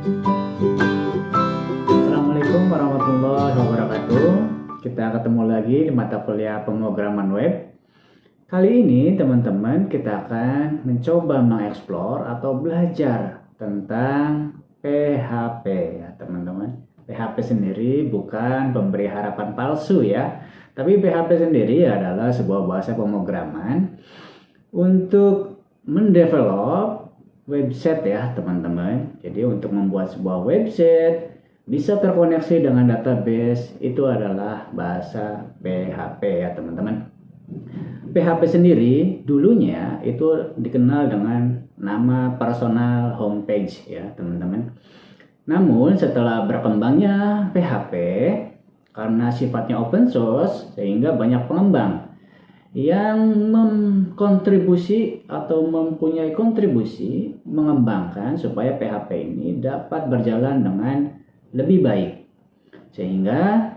Assalamualaikum warahmatullahi wabarakatuh. Kita ketemu lagi di mata kuliah pemrograman web. Kali ini teman-teman kita akan mencoba mengeksplor atau belajar tentang PHP ya teman-teman. PHP sendiri bukan pemberi harapan palsu ya. Tapi PHP sendiri adalah sebuah bahasa pemrograman untuk mendevelop website ya teman-teman. Jadi untuk membuat sebuah website bisa terkoneksi dengan database itu adalah bahasa PHP ya teman-teman. PHP sendiri dulunya itu dikenal dengan nama personal homepage ya teman-teman. Namun setelah berkembangnya PHP karena sifatnya open source sehingga banyak pengembang yang mengkontribusi atau mempunyai kontribusi mengembangkan supaya PHP ini dapat berjalan dengan lebih baik. Sehingga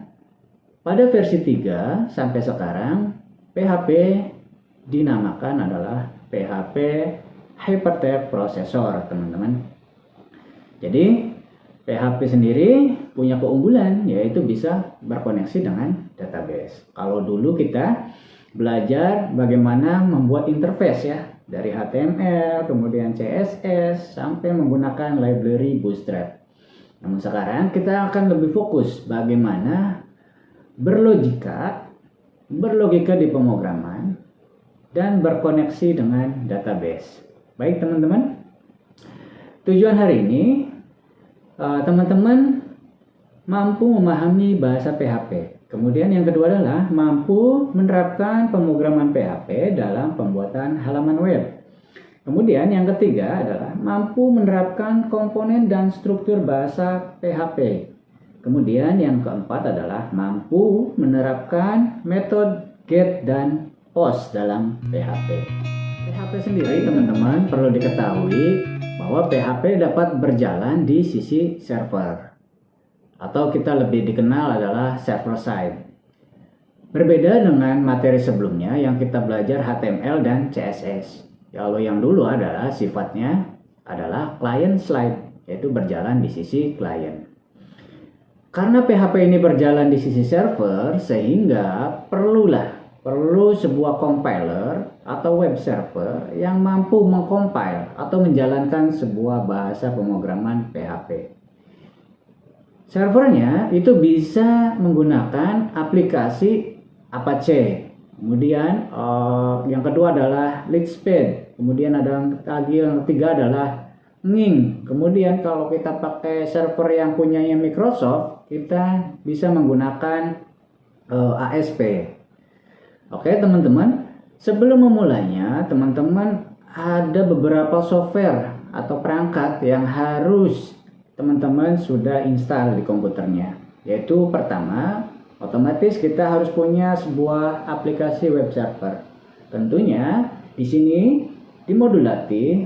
pada versi 3 sampai sekarang PHP dinamakan adalah PHP Hypertext Processor, teman-teman. Jadi PHP sendiri punya keunggulan yaitu bisa berkoneksi dengan database. Kalau dulu kita belajar bagaimana membuat interface ya, dari HTML, kemudian CSS, sampai menggunakan library Bootstrap. Namun sekarang kita akan lebih fokus bagaimana berlogika di pemrograman dan berkoneksi dengan database. Baik teman-teman, tujuan hari ini teman-teman mampu memahami bahasa PHP. Kemudian yang kedua adalah mampu menerapkan pemrograman PHP dalam pembuatan halaman web. Kemudian yang ketiga adalah mampu menerapkan komponen dan struktur bahasa PHP. Kemudian yang keempat adalah mampu menerapkan metode get dan post dalam PHP. PHP sendiri teman-teman perlu diketahui bahwa PHP dapat berjalan di sisi server, atau kita lebih dikenal adalah server side. Berbeda dengan materi sebelumnya yang kita belajar HTML dan CSS. Kalau yang dulu adalah sifatnya adalah client side, yaitu berjalan di sisi klien. Karena PHP ini berjalan di sisi server, sehingga perlu sebuah compiler atau web server yang mampu mengcompile atau menjalankan sebuah bahasa pemrograman PHP. Servernya itu bisa menggunakan aplikasi Apache. Kemudian yang kedua adalah Lightspeed. Kemudian ada lagi yang ketiga adalah Ning. Kemudian kalau kita pakai server yang punyanya Microsoft, kita bisa menggunakan ASP. Oke teman-teman, sebelum memulainya teman-teman ada beberapa software atau perangkat yang harus teman-teman sudah install di komputernya. Yaitu pertama, otomatis kita harus punya sebuah aplikasi web server. Tentunya di sini di Modulati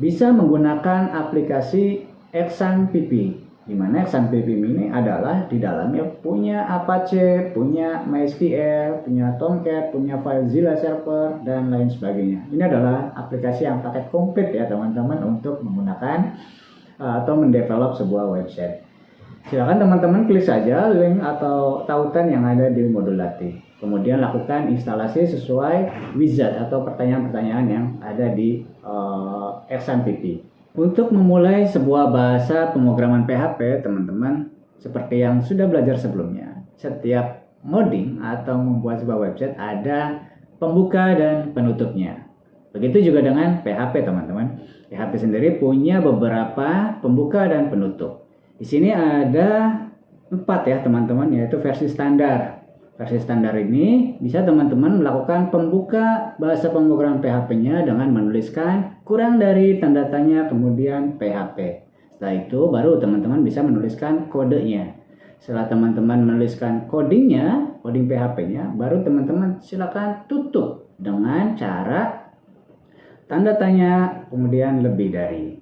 bisa menggunakan aplikasi XAMPP, di mana XAMPP ini adalah di dalamnya punya Apache, punya MySQL, punya Tomcat, punya FileZilla server dan lain sebagainya. Ini adalah aplikasi yang paket komplit ya teman-teman untuk menggunakan atau mendevelop sebuah website. Silakan teman-teman klik saja link atau tautan yang ada di Modulati. Kemudian lakukan instalasi sesuai wizard atau pertanyaan-pertanyaan yang ada di XAMPP. Untuk memulai sebuah bahasa pemrograman PHP, teman-teman, seperti yang sudah belajar sebelumnya, setiap modding atau membuat sebuah website ada pembuka dan penutupnya. Begitu juga dengan PHP, teman-teman. PHP sendiri punya beberapa pembuka dan penutup. Di sini ada 4 ya, teman-teman, yaitu versi standar. Versi standar ini bisa teman-teman melakukan pembuka bahasa pemrograman PHP-nya dengan menuliskan kurang dari tanda tanya kemudian PHP. Setelah itu baru teman-teman bisa menuliskan kodenya. Setelah teman-teman menuliskan coding PHP-nya, baru teman-teman silakan tutup dengan cara tanda tanya kemudian lebih dari.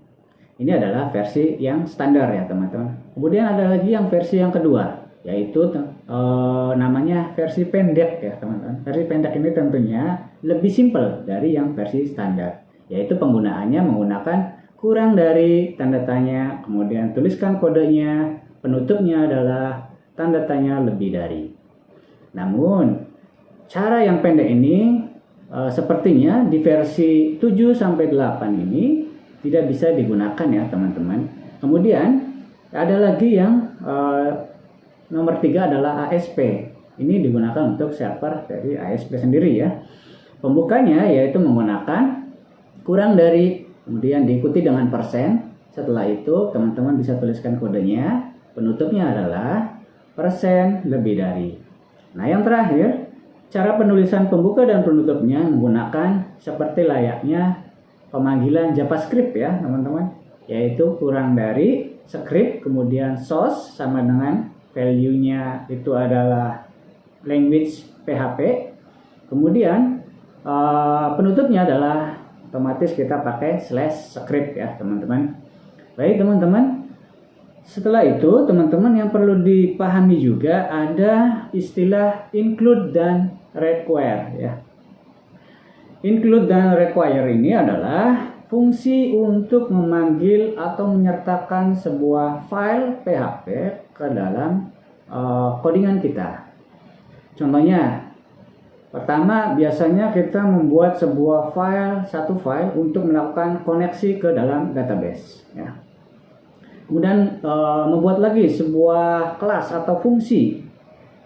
Ini adalah versi yang standar ya teman-teman. Kemudian ada lagi yang versi yang kedua, yaitu namanya versi pendek ya teman-teman. Versi pendek ini tentunya lebih simpel dari yang versi standar, yaitu penggunaannya menggunakan kurang dari tanda tanya, kemudian tuliskan kodenya, penutupnya adalah tanda tanya lebih dari. Namun, cara yang pendek ini sepertinya di versi 7-8 ini tidak bisa digunakan ya teman-teman. Kemudian ada lagi yang nomor 3 adalah ASP. Ini digunakan untuk server dari ASP sendiri ya. Pembukanya yaitu menggunakan kurang dari, kemudian diikuti dengan persen. Setelah itu teman-teman bisa tuliskan kodenya. Penutupnya adalah persen lebih dari. Nah yang terakhir, cara penulisan pembuka dan penutupnya menggunakan seperti layaknya pemanggilan JavaScript ya teman-teman. Yaitu kurang dari script, kemudian source sama dengan value-nya itu adalah language PHP. Kemudian penutupnya adalah otomatis kita pakai /script ya teman-teman. Baik teman-teman, setelah itu teman-teman yang perlu dipahami juga ada istilah include dan require ya. Include dan require ini adalah fungsi untuk memanggil atau menyertakan sebuah file PHP ke dalam codingan kita. Contohnya, pertama biasanya kita membuat sebuah satu file untuk melakukan koneksi ke dalam database ya. Kemudian membuat lagi sebuah kelas atau fungsi,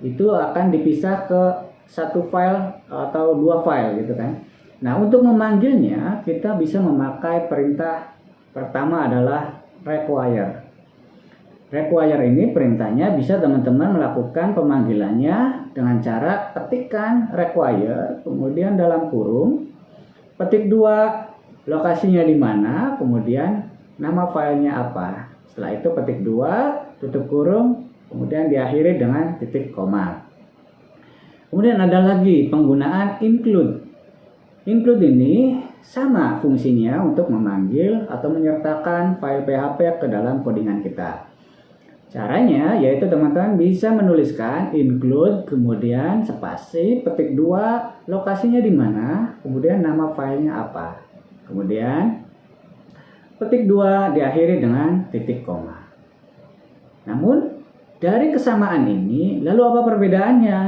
itu akan dipisah ke satu file atau dua file gitu kan. Nah untuk memanggilnya kita bisa memakai perintah pertama adalah require. Require ini perintahnya bisa teman-teman melakukan pemanggilannya dengan cara ketikkan require, kemudian dalam kurung, petik 2 lokasinya di mana, kemudian nama filenya apa. Setelah itu petik 2, tutup kurung, kemudian diakhiri dengan titik koma. Kemudian ada lagi penggunaan include. Include ini sama fungsinya untuk memanggil atau menyertakan file PHP ke dalam codingan kita. Caranya yaitu teman-teman bisa menuliskan include, kemudian spasi, petik 2, lokasinya di mana, kemudian nama filenya apa. Kemudian petik 2 diakhiri dengan titik koma. Namun dari kesamaan ini lalu apa perbedaannya?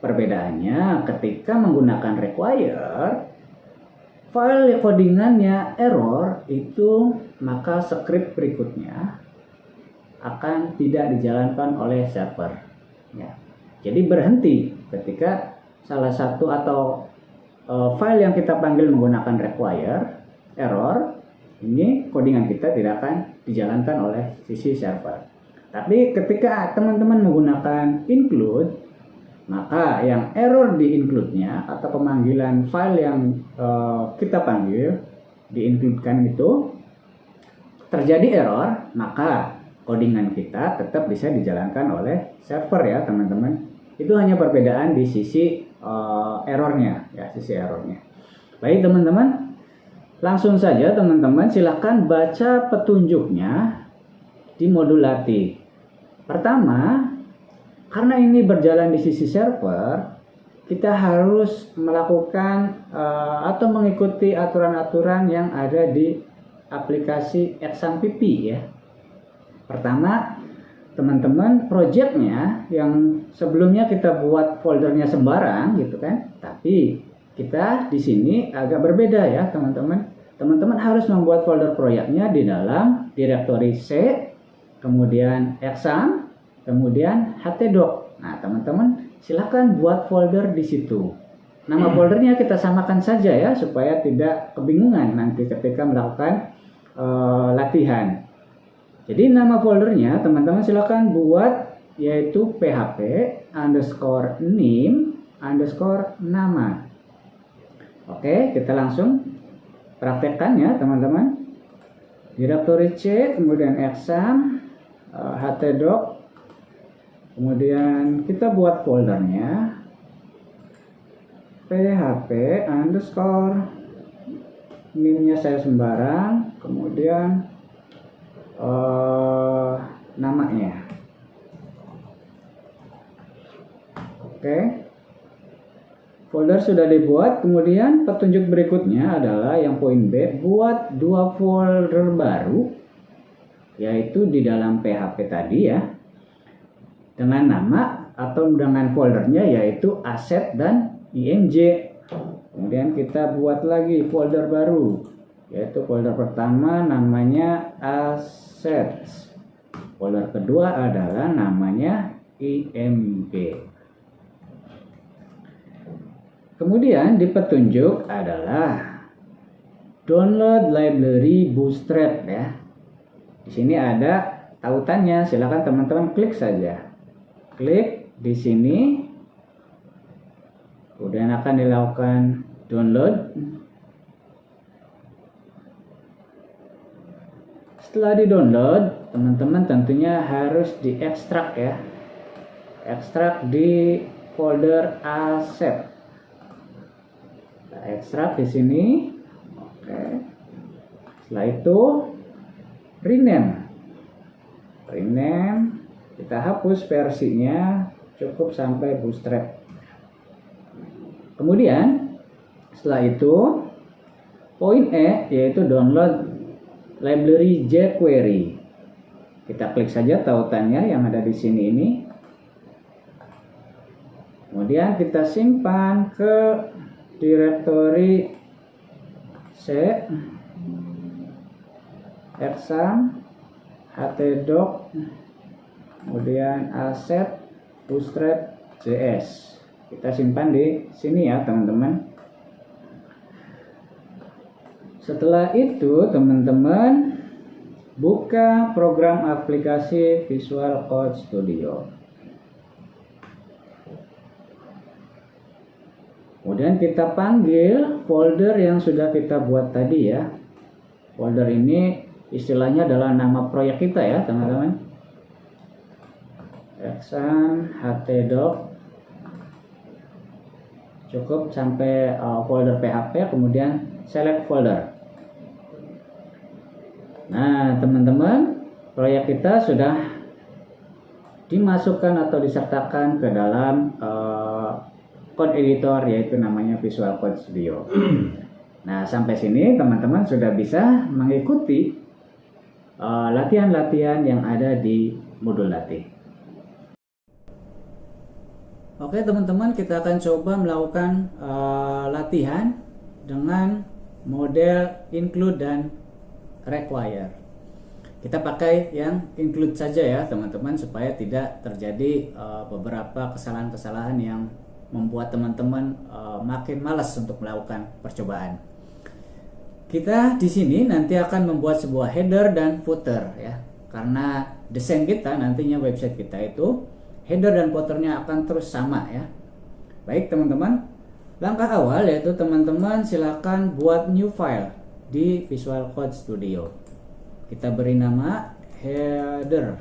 Perbedaannya ketika menggunakan require, file codingannya error itu maka script berikutnya akan tidak dijalankan oleh server ya. Jadi berhenti ketika salah satu atau file yang kita panggil menggunakan require error, ini codingan kita tidak akan dijalankan oleh sisi server. Tapi ketika teman-teman menggunakan include, maka yang error di include-nya atau pemanggilan file yang kita panggil di-include-kan itu terjadi error, maka codingan kita tetap bisa dijalankan oleh server ya teman-teman. Itu hanya perbedaan di sisi errornya ya, sisi errornya. Baik teman-teman, langsung saja teman-teman silahkan baca petunjuknya di modul latih. Pertama, karena ini berjalan di sisi server, kita harus melakukan atau mengikuti aturan-aturan yang ada di aplikasi XAMPP ya. Pertama, teman-teman projectnya yang sebelumnya kita buat foldernya sembarang gitu kan, tapi kita di sini agak berbeda ya teman-teman. Teman-teman harus membuat folder proyeknya di dalam direktori C, kemudian exam, kemudian htdoc. Nah teman-teman silahkan buat folder di situ. Nama foldernya kita samakan saja ya supaya tidak kebingungan nanti ketika melakukan latihan. Jadi nama foldernya teman-teman silakan buat yaitu php_name_nama. Oke, kita langsung praktekkan ya teman-teman. Direktori C, kemudian exam, htdoc, kemudian kita buat foldernya php_name-nya saya sembarang, kemudian namanya. Oke. Folder sudah dibuat, kemudian petunjuk berikutnya adalah yang poin B, buat 2 folder baru, yaitu di dalam PHP tadi ya, dengan nama atau dengan foldernya yaitu aset dan img. Kemudian kita buat lagi folder baru, yaitu folder pertama namanya assets, folder kedua adalah namanya img. Kemudian di petunjuk adalah download library Bootstrap ya. Di sini ada tautannya, silakan teman-teman klik saja. Klik di sini. Kemudian akan dilakukan download. Setelah di-download, teman-teman tentunya harus diekstrak ya. Ekstrak di folder aset. Ekstrak di sini. Oke. Setelah itu rename. Kita hapus versinya, cukup sampai Bootstrap. Kemudian setelah itu poin E yaitu download library jQuery. Kita klik saja tautannya yang ada di sini ini. Kemudian kita simpan ke directory C exam htdoc, kemudian aset bootstrap js. Kita simpan di sini ya teman-teman. Setelah itu teman-teman buka program aplikasi Visual Code Studio. Kemudian kita panggil folder yang sudah kita buat tadi ya. Folder ini istilahnya adalah nama proyek kita ya teman-teman. Exam htdoc, cukup sampai folder PHP, kemudian select folder. Nah teman-teman, proyek kita sudah dimasukkan atau disertakan ke dalam code editor yaitu namanya Visual Code Studio. Nah sampai sini teman-teman sudah bisa mengikuti latihan-latihan yang ada di modul latih. Oke teman-teman, kita akan coba melakukan latihan dengan model include dan require. Kita pakai yang include saja ya teman-teman, supaya tidak terjadi beberapa kesalahan-kesalahan yang membuat teman-teman makin malas untuk melakukan percobaan. Kita di sini nanti akan membuat sebuah header dan footer ya, karena desain kita nantinya website kita itu header dan footernya akan terus sama ya. Baik teman-teman, langkah awal yaitu teman-teman silakan buat new file di Visual Code Studio. Kita beri nama header.php.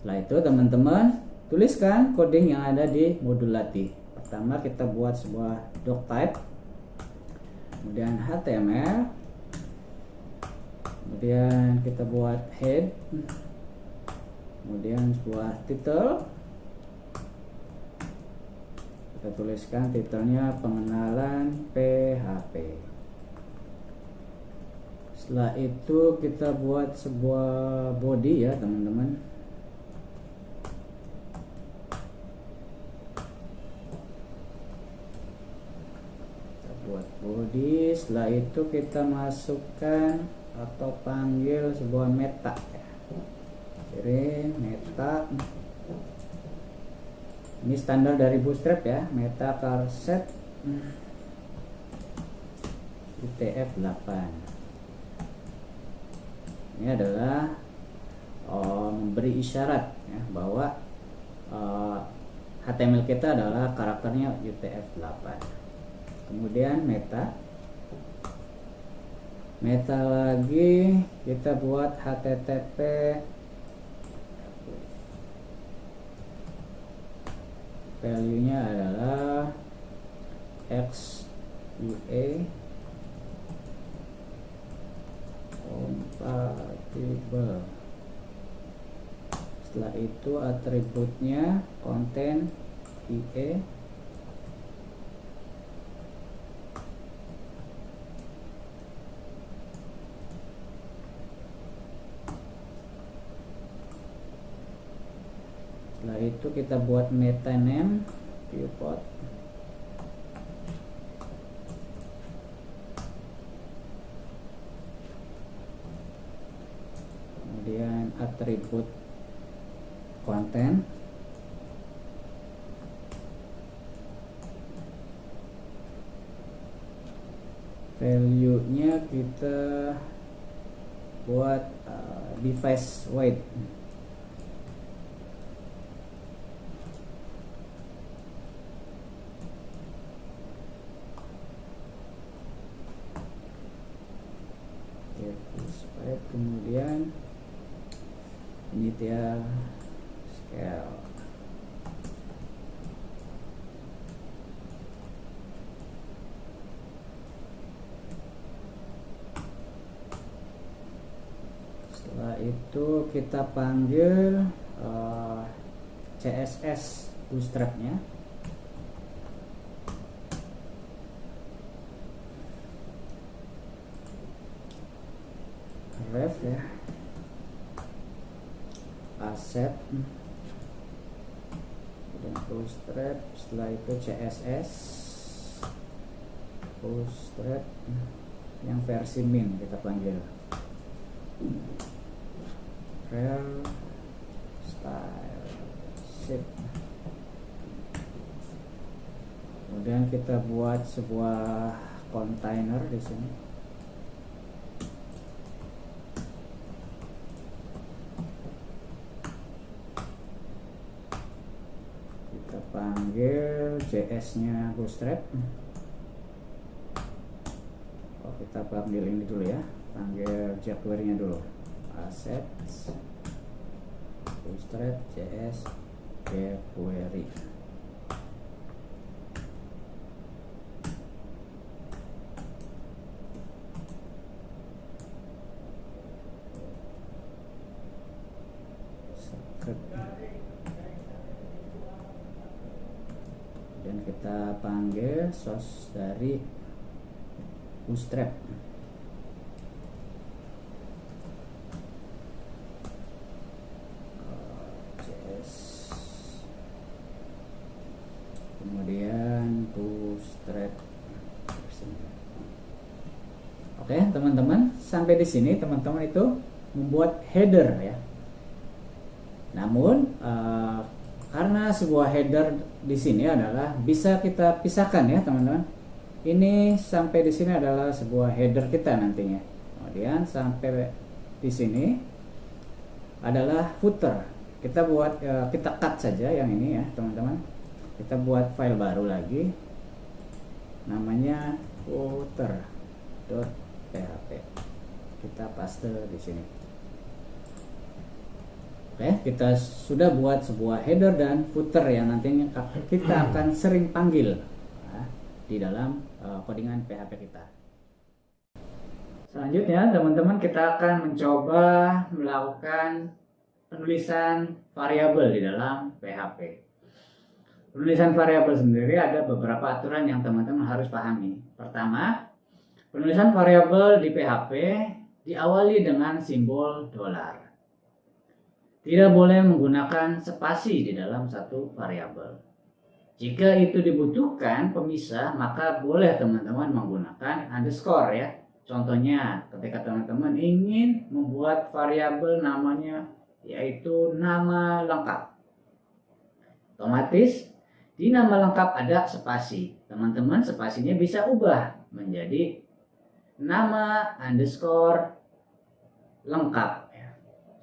Setelah itu teman-teman tuliskan coding yang ada di modul latih. Pertama kita buat sebuah doc type, kemudian HTML, kemudian kita buat head, kemudian sebuah title. Kita tuliskan titelnya pengenalan PHP. Setelah itu kita buat sebuah body ya teman-teman. Buat body, setelah itu kita masukkan atau panggil sebuah meta ya. Kirim meta, ini standar dari Bootstrap ya, meta charset UTF-8. Ini adalah memberi isyarat ya, bahwa HTML kita adalah karakternya UTF-8. Kemudian meta lagi kita buat HTTP value nya adalah XUA compatible. Setelah itu atributnya content IE setelah itu kita buat meta name viewport, kemudian atribut konten, value nya kita buat device weight, kemudian ini dia scale. Setelah itu kita panggil CSS bootstrapnya. Ref ya, asset, dan bootstrap. Setelah itu CSS bootstrap yang versi min kita panggil rel style shape. Kemudian kita buat sebuah container di sini. Kita panggil JS-nya bootstrap. Oh, kita panggil ini dulu ya. Panggil jQuery-nya dulu. Assets bootstrap JS jQuery. Dan kita panggil source dari bootstrap. Kemudian bootstrap. Oke, teman-teman, sampai di sini teman-teman itu membuat header ya. Namun karena sebuah header di sini adalah bisa kita pisahkan ya, teman-teman. Ini sampai di sini adalah sebuah header kita nantinya. Kemudian sampai di sini adalah footer. Kita buat kita cut saja yang ini ya, teman-teman. Kita buat file baru lagi, namanya footer.php. Kita paste di sini. Oke, kita sudah buat sebuah header dan footer yang nantinya kita akan sering panggil di dalam codingan PHP kita. Selanjutnya, teman-teman, kita akan mencoba melakukan penulisan variabel di dalam PHP. Penulisan variabel sendiri ada beberapa aturan yang teman-teman harus pahami. Pertama, penulisan variabel di PHP diawali dengan simbol $. Tidak boleh menggunakan spasi di dalam satu variabel. Jika itu dibutuhkan pemisah, maka boleh teman-teman menggunakan underscore ya. Contohnya, ketika teman-teman ingin membuat variabel namanya yaitu nama lengkap, otomatis di nama lengkap ada spasi. Teman-teman, spasinya bisa ubah menjadi nama underscore lengkap.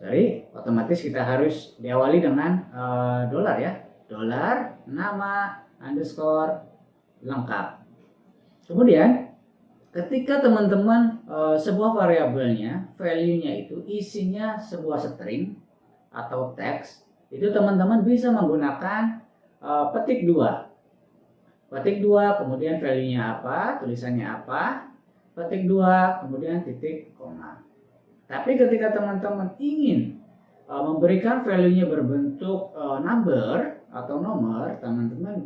Jadi otomatis kita harus diawali dengan dolar ya. Dolar nama underscore lengkap. Kemudian ketika teman-teman sebuah variabelnya, value-nya itu isinya sebuah string atau teks, itu teman-teman bisa menggunakan petik 2. Petik 2, kemudian value-nya apa, tulisannya apa, petik 2, kemudian titik, koma. Tapi ketika teman-teman ingin memberikan value-nya berbentuk number atau nomor teman-teman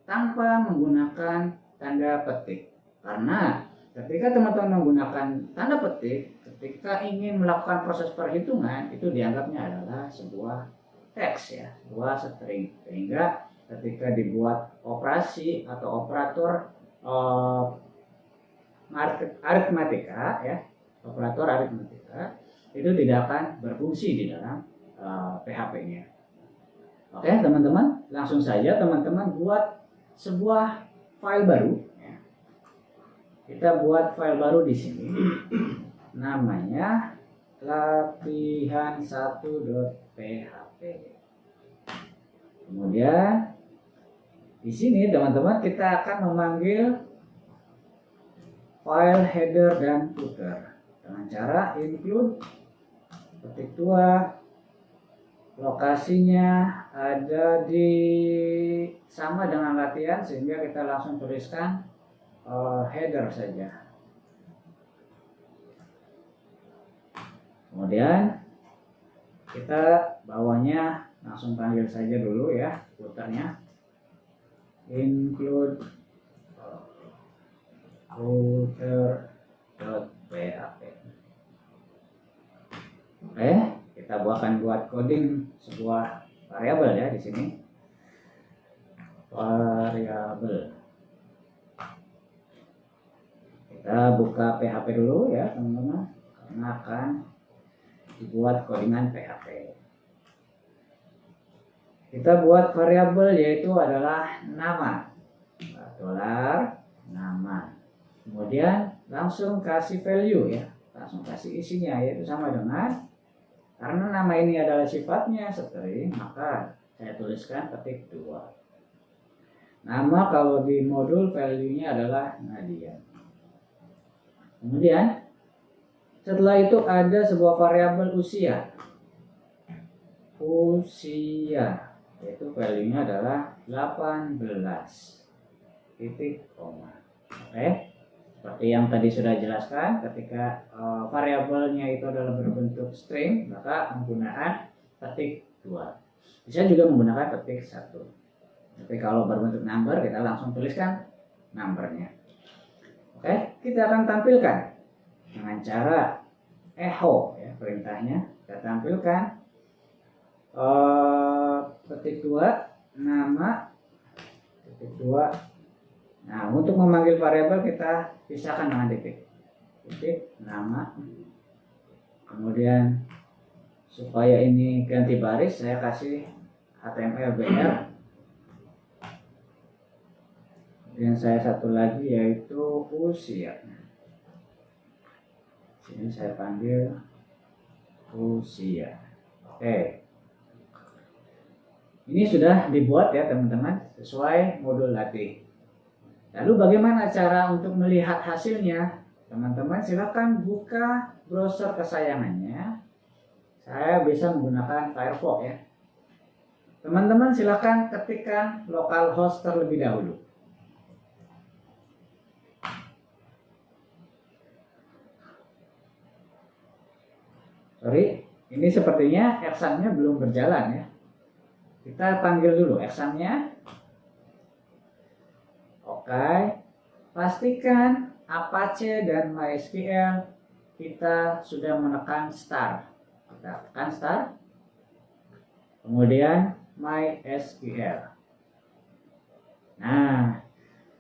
tanpa menggunakan tanda petik. Karena ketika teman-teman menggunakan tanda petik, ketika ingin melakukan proses perhitungan, itu dianggapnya adalah sebuah teks ya, sebuah string. Sehingga ketika dibuat operasi atau operator aritmatika ya, operator aritmatika itu tidak akan berfungsi di dalam PHP-nya. Oke teman-teman, langsung saja teman-teman buat sebuah file baru. Ya. Kita buat file baru di sini, namanya latihan1.php. Kemudian di sini teman-teman kita akan memanggil file header dan footer dengan cara include ketik 2. Lokasinya ada di sama dengan latihan, sehingga kita langsung tuliskan header saja. Kemudian kita bawahnya langsung panggil saja dulu ya footernya, include footer.php. Oke, kita akan buat coding sebuah variabel ya di sini. Variabel. Kita buka PHP dulu ya teman-teman, karena akan dibuat codingan PHP. Kita buat variabel yaitu adalah nama, $nama. Kemudian langsung kasih value ya, langsung kasih isinya, yaitu sama dengan, karena nama ini adalah sifatnya string, maka saya tuliskan ketik 2. Nama kalau di modul value-nya adalah Nadia. Kemudian setelah itu ada sebuah variabel usia. Usia, yaitu value-nya adalah 18. Titik koma. Oke. Seperti yang tadi sudah jelaskan, ketika variabelnya itu adalah berbentuk string, maka penggunaan ketik 2. Bisa juga menggunakan ketik 1. Tapi kalau berbentuk number, kita langsung tuliskan numbernya. Oke, kita akan tampilkan dengan cara echo ya, perintahnya. Kita tampilkan ketik 2, nama, ketik 2. Nah, untuk memanggil variabel kita pisahkan dengan titik. Titik nama. Kemudian supaya ini ganti baris, saya kasih HTML BR. Kemudian saya satu lagi yaitu usia. Sini saya panggil usia. Oke. Ini sudah dibuat ya teman-teman, sesuai modul latih. Lalu bagaimana cara untuk melihat hasilnya? Teman-teman silakan buka browser kesayangannya. Saya bisa menggunakan Firefox ya. Teman-teman silakan ketikkan localhost terlebih dahulu. Sorry, ini sepertinya exam-nya belum berjalan ya. Kita panggil dulu exam-nya. Oke, pastikan Apache dan MySQL kita sudah menekan start. Kita tekan start. Kemudian MySQL. Nah,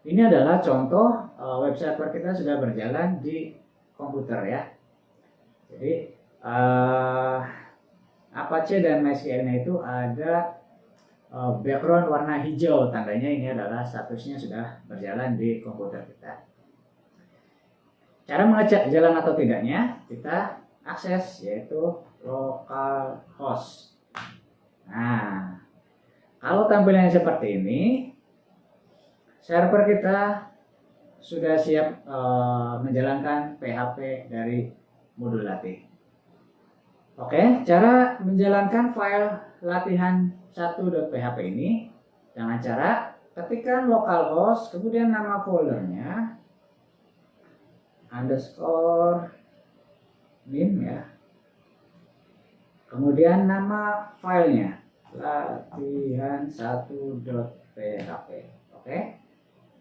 ini adalah contoh web server kita sudah berjalan di komputer ya. Jadi Apache dan MySQL-nya itu ada background warna hijau, tandanya ini adalah statusnya sudah berjalan di komputer kita. Cara mengecek jalan atau tidaknya, kita akses yaitu localhost. Nah, kalau tampilannya seperti ini, server kita sudah siap menjalankan PHP dari modul latih. Oke, cara menjalankan file latihan1.php ini dengan cara ketikkan localhost, kemudian nama foldernya _min ya, kemudian nama filenya latihan 1.php. Oke.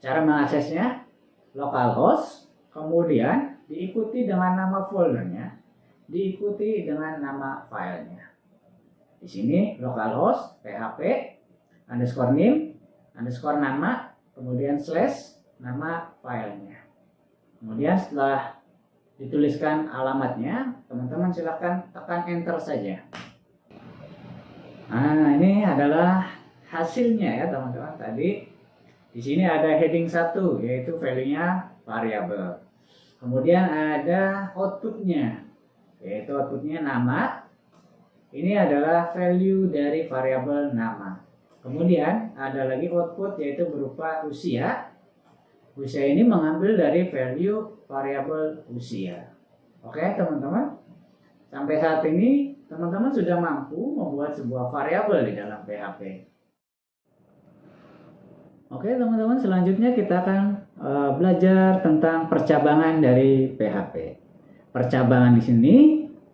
Cara mengaksesnya localhost, kemudian diikuti dengan nama foldernya, diikuti dengan nama filenya. Di sini localhost php underscore name underscore nama, kemudian slash nama filenya. Kemudian setelah dituliskan alamatnya, teman-teman silakan tekan enter saja. Nah, ini adalah hasilnya ya teman-teman. Tadi di sini ada heading 1 yaitu value-nya variabel. Kemudian ada outputnya yaitu outputnya nama. Ini adalah value dari variabel nama. Kemudian ada lagi output yaitu berupa usia. Usia ini mengambil dari value variabel usia. Oke teman-teman, sampai saat ini teman-teman sudah mampu membuat sebuah variabel di dalam PHP. Oke teman-teman, selanjutnya kita akan belajar tentang percabangan dari PHP. Percabangan di sini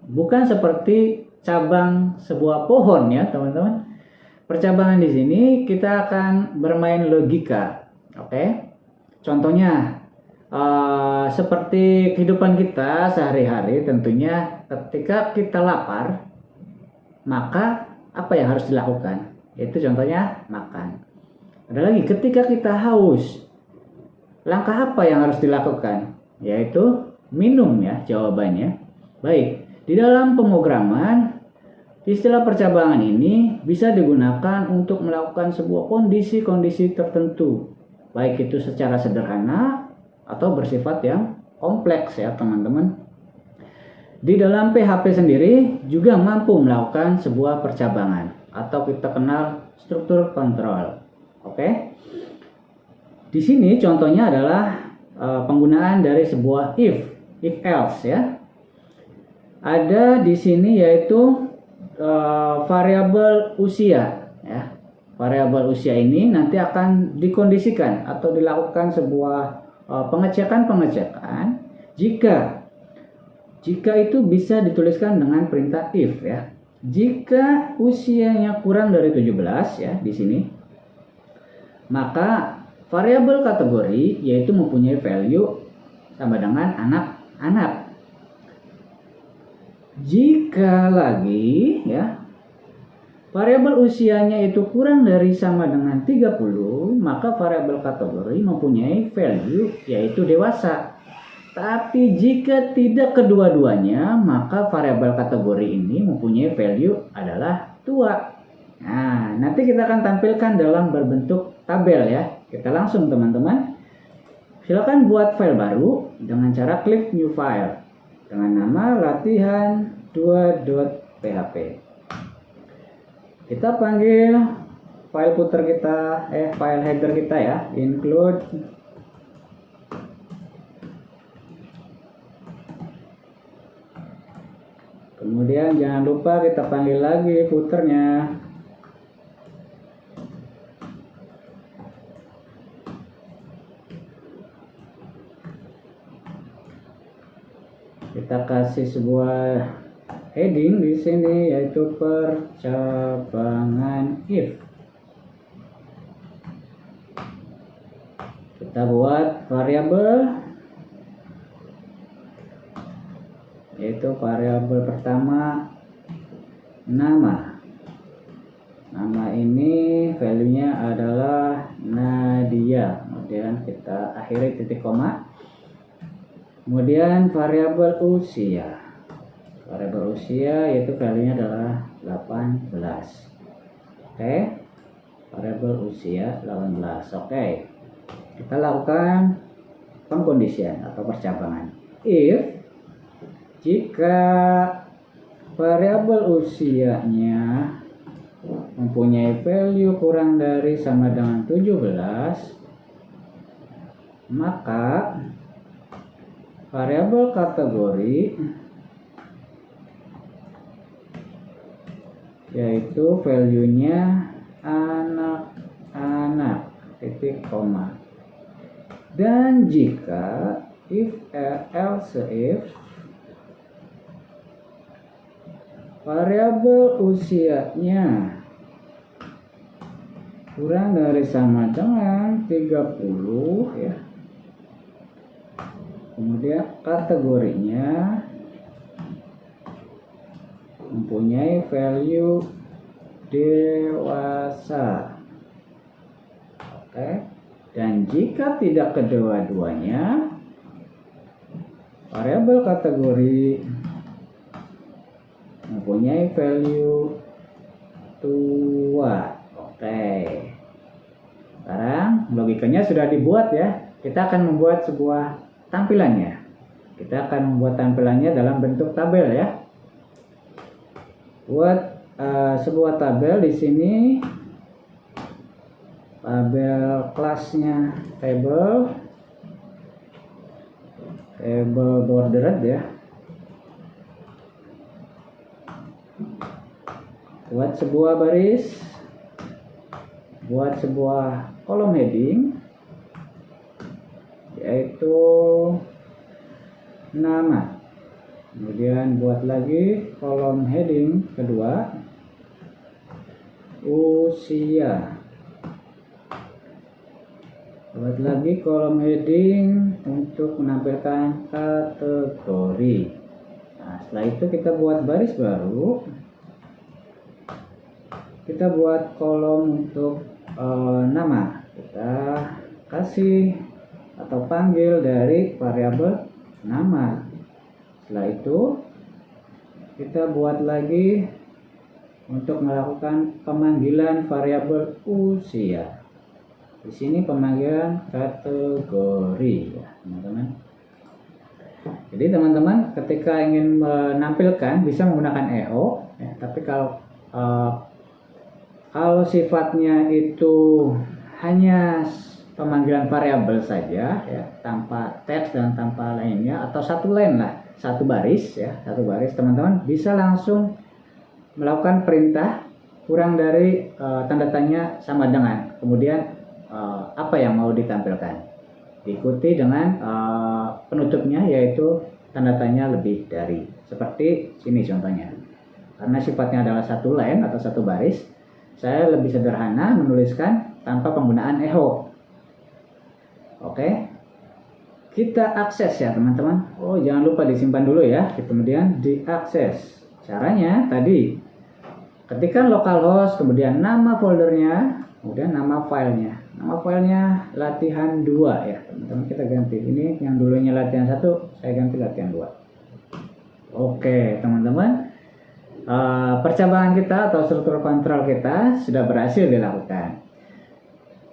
bukan seperti cabang sebuah pohon ya teman-teman. Percabangan di sini kita akan bermain logika. Oke. Contohnya seperti kehidupan kita sehari-hari, tentunya ketika kita lapar, maka apa yang harus dilakukan? Yaitu contohnya makan. Ada lagi ketika kita haus, langkah apa yang harus dilakukan? Yaitu minum ya jawabannya. Baik, di dalam pemrograman istilah percabangan ini bisa digunakan untuk melakukan sebuah kondisi-kondisi tertentu. Baik itu secara sederhana atau bersifat yang kompleks ya teman-teman. Di dalam PHP sendiri juga mampu melakukan sebuah percabangan atau kita kenal struktur kontrol. Oke. Di sini contohnya adalah penggunaan dari sebuah if else ya. Ada di sini yaitu variabel usia ya. Variabel usia ini nanti akan dikondisikan atau dilakukan sebuah pengecekan jika itu bisa dituliskan dengan perintah if ya. Jika usianya kurang dari 17 ya di sini, maka variabel kategori yaitu mempunyai value sama dengan anak-anak. Jika lagi ya variabel usianya itu kurang dari sama dengan 30, maka variabel kategori mempunyai value yaitu dewasa. Tapi jika tidak kedua-duanya, maka variabel kategori ini mempunyai value adalah tua. Nah, nanti kita akan tampilkan dalam berbentuk tabel ya. Kita langsung teman-teman. Silakan buat file baru dengan cara klik new file dengan nama latihan2.php. Kita panggil file footer kita, file header kita ya, include kemudian jangan lupa kita panggil lagi footernya. Kita kasih sebuah heading di sini yaitu percabangan if. Kita buat variabel yaitu variabel pertama nama. Nama ini value-nya adalah Nadia. Kemudian kita akhiri titik koma. Kemudian variabel usia. Variabel usia yaitu value-nya adalah 18. Oke. Variabel usia 18. Oke. Kita lakukan pengkondisian atau percabangan. If jika variabel usianya mempunyai value kurang dari sama dengan 17, maka variabel kategori yaitu value-nya anak-anak titik koma. Dan jika if else if variabel usianya kurang dari sama dengan 30 ya. Kemudian kategorinya mempunyai value dewasa. Oke. Dan jika tidak kedua-duanya, variabel kategori mempunyai value tua. Oke. Sekarang logikanya sudah dibuat ya. Kita akan membuat sebuah tampilannya. Kita akan membuat tampilannya dalam bentuk tabel ya. Buat sebuah tabel di sini. Tabel kelasnya table bordered ya. Buat sebuah baris, buat sebuah kolom heading, yaitu nama. Kemudian buat lagi kolom heading kedua, usia. Buat lagi kolom heading untuk menampilkan kategori. Nah, setelah itu kita buat baris baru. Kita buat kolom untuk nama. Kita kasih atau panggil dari variabel nama. Setelah itu kita buat lagi untuk melakukan pemanggilan variabel usia. Di sini pemanggilan kategori ya, teman-teman. Jadi teman-teman ketika ingin menampilkan bisa menggunakan EO ya, tapi kalau sifatnya itu hanya pemanggilan variabel saja ya, tanpa teks dan tanpa lainnya, atau satu line lah, satu baris ya, satu baris, teman-teman bisa langsung melakukan perintah kurang dari tanda tanya sama dengan, kemudian apa yang mau ditampilkan, diikuti dengan penutupnya yaitu tanda tanya lebih dari, seperti sini contohnya. Karena sifatnya adalah satu line atau satu baris, saya lebih sederhana menuliskan tanpa penggunaan echo. Oke, kita akses ya teman-teman. Oh, jangan lupa disimpan dulu ya, kemudian diakses. Caranya tadi ketikkan localhost, kemudian nama foldernya, kemudian nama filenya. Nama filenya latihan 2 ya teman-teman, kita ganti. Ini yang dulunya latihan 1, saya ganti latihan 2. Oke teman-teman, percabangan kita atau struktur kontrol kita sudah berhasil dilakukan.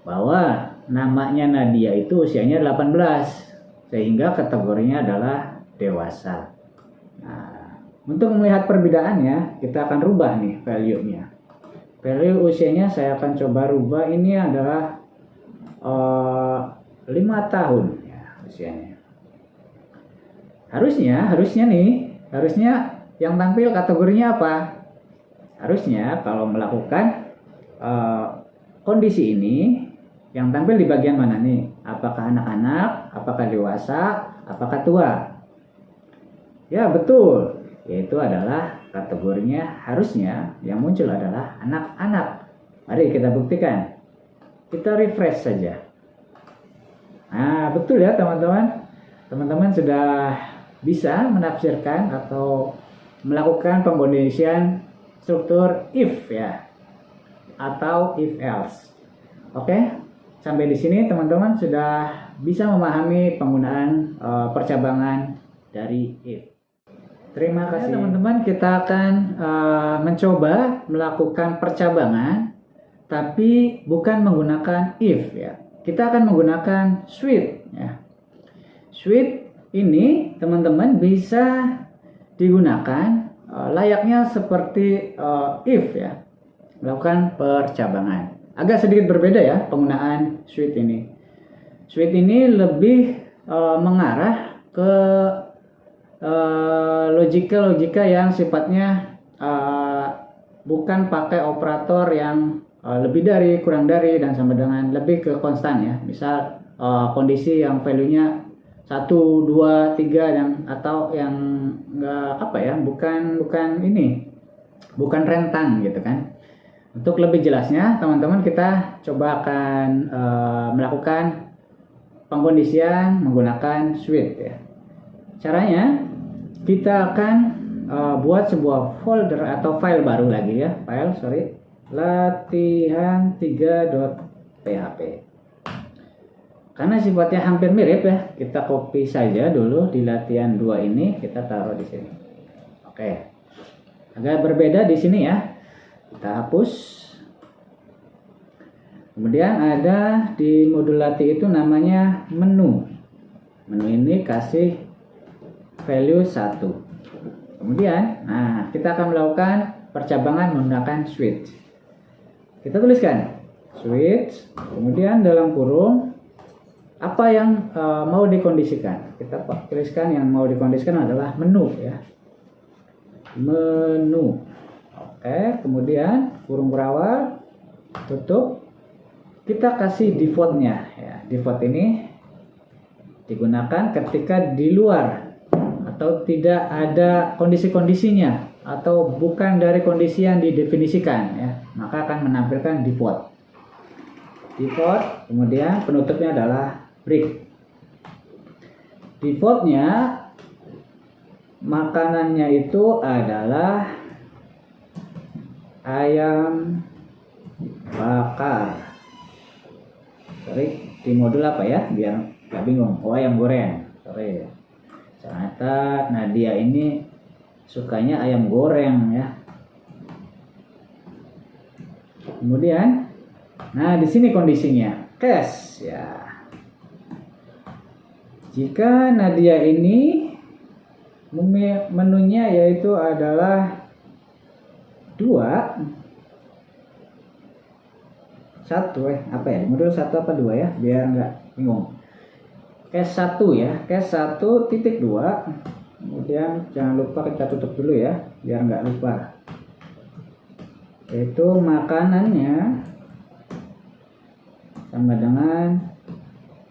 Bahwa namanya Nadia itu usianya 18, sehingga kategorinya adalah dewasa. Nah, untuk melihat perbedaannya, kita akan rubah nih value-nya. Value usianya saya akan coba rubah, ini adalah 5 tahun ya usianya. Harusnya yang tampil kategorinya apa? Harusnya kalau melakukan kondisi ini, yang tampil di bagian mana nih? Apakah anak-anak, apakah dewasa, apakah tua? Ya betul, yaitu adalah kategorinya harusnya yang muncul adalah anak-anak. Mari kita buktikan. Kita refresh saja. Nah, betul ya teman-teman. Teman-teman sudah bisa menafsirkan atau melakukan pengkondisian struktur if ya, atau if else. Oke, sampai di sini teman-teman sudah bisa memahami penggunaan percabangan dari if. Terima kasih teman-teman. Kita akan mencoba melakukan percabangan, tapi bukan menggunakan if ya. Kita akan menggunakan switch ya. Switch ini teman-teman bisa digunakan layaknya seperti if ya, melakukan percabangan. Agak sedikit berbeda ya penggunaan switch ini. Switch ini lebih mengarah ke logika yang sifatnya bukan pakai operator yang lebih dari, kurang dari, dan sama dengan, lebih ke konstan ya. Misal kondisi yang value-nya 1, 2, 3 yang, atau yang enggak apa ya, bukan ini, bukan rentan gitu kan. Untuk lebih jelasnya, teman-teman kita coba akan melakukan pengkondisian menggunakan switch ya. Caranya kita akan buat sebuah folder atau file baru lagi ya, latihan3.php. Karena sifatnya hampir mirip ya, kita copy saja dulu di latihan 2 ini, kita taruh di sini. Oke. Agak berbeda di sini ya. Kita hapus. Kemudian ada di modul latih itu namanya menu. Menu ini kasih value 1. Kemudian, kita akan melakukan percabangan menggunakan switch. Kita tuliskan switch, kemudian dalam kurung apa yang mau dikondisikan. Kita tuliskan yang mau dikondisikan adalah menu ya. Menu. Oke, kemudian kurung berawal, tutup. Kita kasih defaultnya ya. Default ini digunakan ketika di luar atau tidak ada kondisi-kondisinya atau bukan dari kondisi yang didefinisikan ya, maka akan menampilkan default. Default, kemudian penutupnya adalah break. Defaultnya makanannya itu adalah ayam bakar. Sorry, di modul apa ya? Biar nggak bingung. Oh, ayam goreng. Sorry. Ternyata Nadia ini sukanya ayam goreng ya. Kemudian, di sini kondisinya cache ya. Jika Nadia ini menunya yaitu adalah 2 1 apa ya, modul 1 apa 2 ya, biar nggak bingung. Cache 1 ya, cache 1.2. Kemudian jangan lupa kita tutup dulu ya, biar nggak lupa. Itu makanannya sama dengan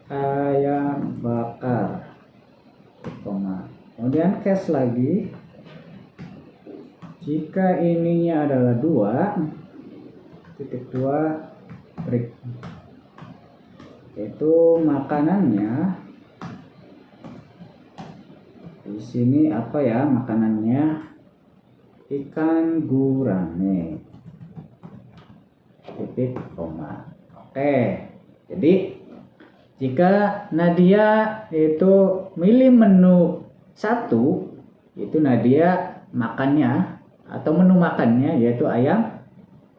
ayam bakar, kemudian cache lagi. Jika ininya adalah 2.2 break, itu makanannya di sini apa ya, makanannya ikan gurame titik koma. Oke, jadi jika Nadia itu milih menu 1, itu Nadia makannya atau menu makannya yaitu ayam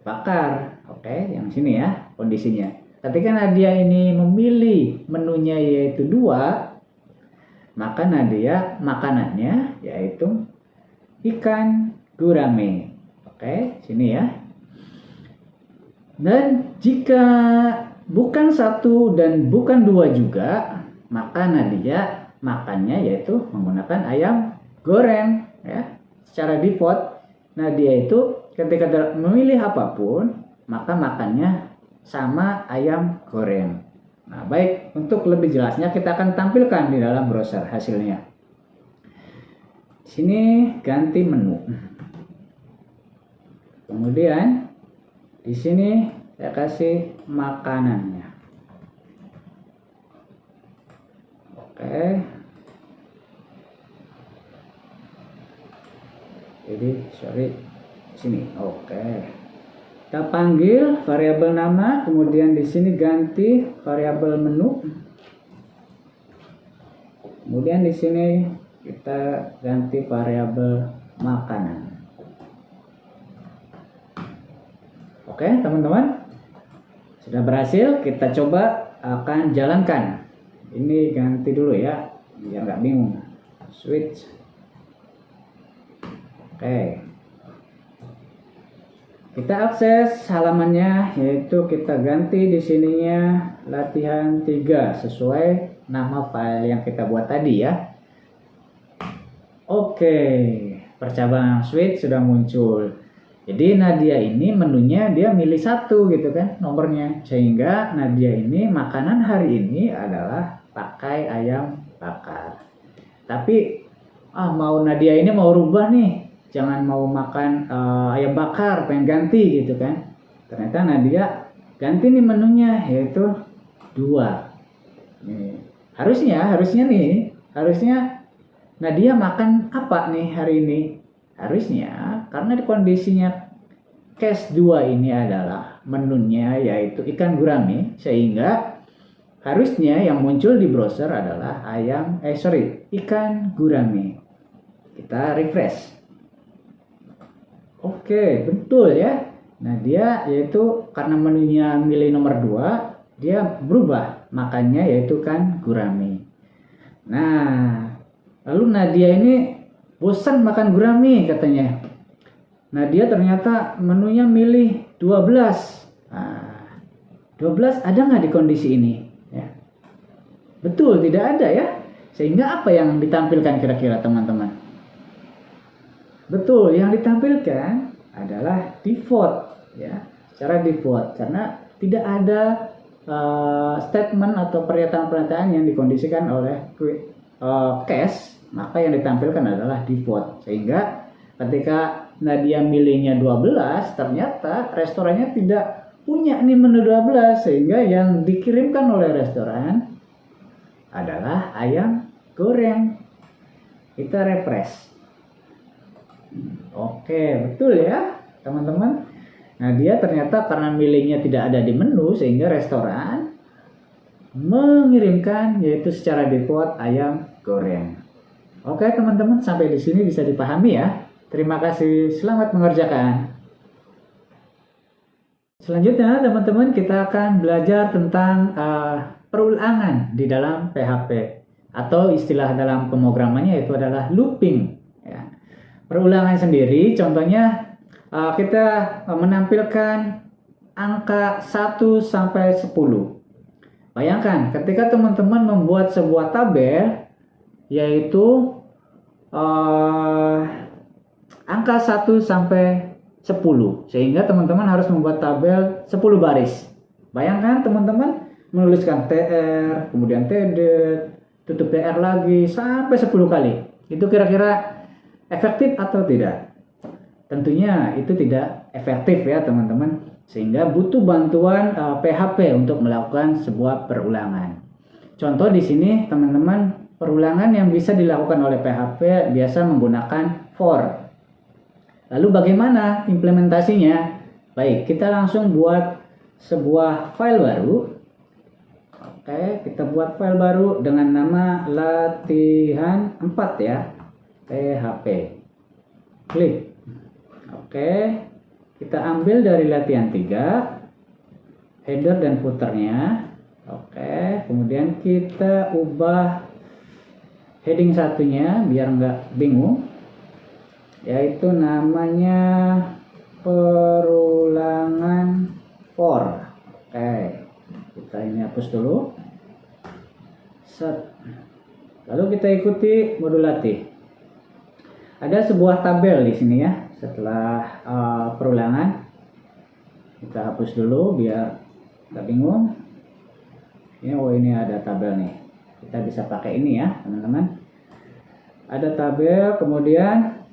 bakar. Oke, yang sini ya kondisinya. Ketika Nadia ini memilih menunya yaitu 2, maka Nadia makanannya yaitu ikan gurame. Oke, sini ya. Dan jika bukan 1 dan bukan 2 juga, maka Nadia makannya yaitu menggunakan ayam goreng ya. Secara default Nadia itu ketika memilih apapun, maka makannya sama ayam goreng. Nah, baik, untuk lebih jelasnya kita akan tampilkan di dalam browser hasilnya. Di sini ganti menu. Kemudian di sini saya kasih makanannya. Oke. Jadi, sini. Oke. Kita panggil variabel nama, kemudian di sini ganti variabel menu. Kemudian di sini kita ganti variabel makanan. Oke, teman-teman. Sudah berhasil, kita coba akan jalankan. Ini ganti dulu ya, biar nggak bingung. Switch. Oke. Kita akses halamannya, yaitu kita ganti di sininya latihan 3 sesuai nama file yang kita buat tadi ya. Oke, percabangan switch sudah muncul. Jadi Nadia ini menunya dia milih 1 gitu kan nomornya, sehingga Nadia ini makanan hari ini adalah pakai ayam bakar. Tapi mau Nadia ini mau rubah nih, jangan mau makan ayam bakar, pengen ganti gitu kan. Ternyata Nadia ganti nih menunya, yaitu 2. Nih, harusnya Nadia makan apa nih hari ini? Harusnya karena di kondisinya case 2 ini adalah menunya yaitu ikan gurame, sehingga harusnya yang muncul di browser adalah ikan gurame. Kita refresh. Oke, betul ya. Nah, dia yaitu karena menunya milih nomor 2, dia berubah makannya yaitu kan gurame. Nah, lalu Nadia ini bosan makan gurame katanya. Nadia ternyata menunya milih 12. Nah, 12 ada nggak di kondisi ini? Ya. Betul, tidak ada ya. Sehingga apa yang ditampilkan kira-kira teman-teman? Betul, yang ditampilkan adalah default ya, secara default karena tidak ada statement atau pernyataan-pernyataan yang dikondisikan oleh cache, maka yang ditampilkan adalah default. Sehingga ketika Nadia milihnya 12, ternyata restorannya tidak punya nih menu 12, sehingga yang dikirimkan oleh restoran adalah ayam goreng. Kita refresh. Oke, betul ya teman-teman. Nah, dia ternyata karena milihnya tidak ada di menu, sehingga restoran mengirimkan yaitu secara default ayam goreng. Oke teman-teman, sampai di sini bisa dipahami ya. Terima kasih, selamat mengerjakan. Selanjutnya teman-teman, kita akan belajar tentang perulangan di dalam PHP, atau istilah dalam pemrogramannya itu adalah looping ya. Perulangan sendiri contohnya kita menampilkan angka 1 sampai 10. Bayangkan ketika teman-teman membuat sebuah tabel yaitu angka 1 sampai 10, sehingga teman-teman harus membuat tabel 10 baris. Bayangkan teman-teman menuliskan TR, kemudian TD, tutup TR lagi sampai 10 kali. Itu kira-kira efektif atau tidak? Tentunya itu tidak efektif ya teman-teman, sehingga butuh bantuan PHP untuk melakukan sebuah perulangan. Contoh di sini teman-teman, perulangan yang bisa dilakukan oleh PHP biasa menggunakan for. Lalu bagaimana implementasinya? Baik, kita langsung buat sebuah file baru. Oke, kita buat file baru dengan nama latihan 4 ya, PHP. Klik. Oke, kita ambil dari latihan 3, header dan footernya. Oke, kemudian kita ubah heading satunya biar nggak bingung, yaitu namanya perulangan for. Oke, kita ini hapus dulu. Set. Lalu kita ikuti modul latih. Ada sebuah tabel di sini ya. Setelah perulangan, kita hapus dulu biar nggak bingung. Ini ada tabel nih. Kita bisa pakai ini ya teman-teman. Ada tabel, kemudian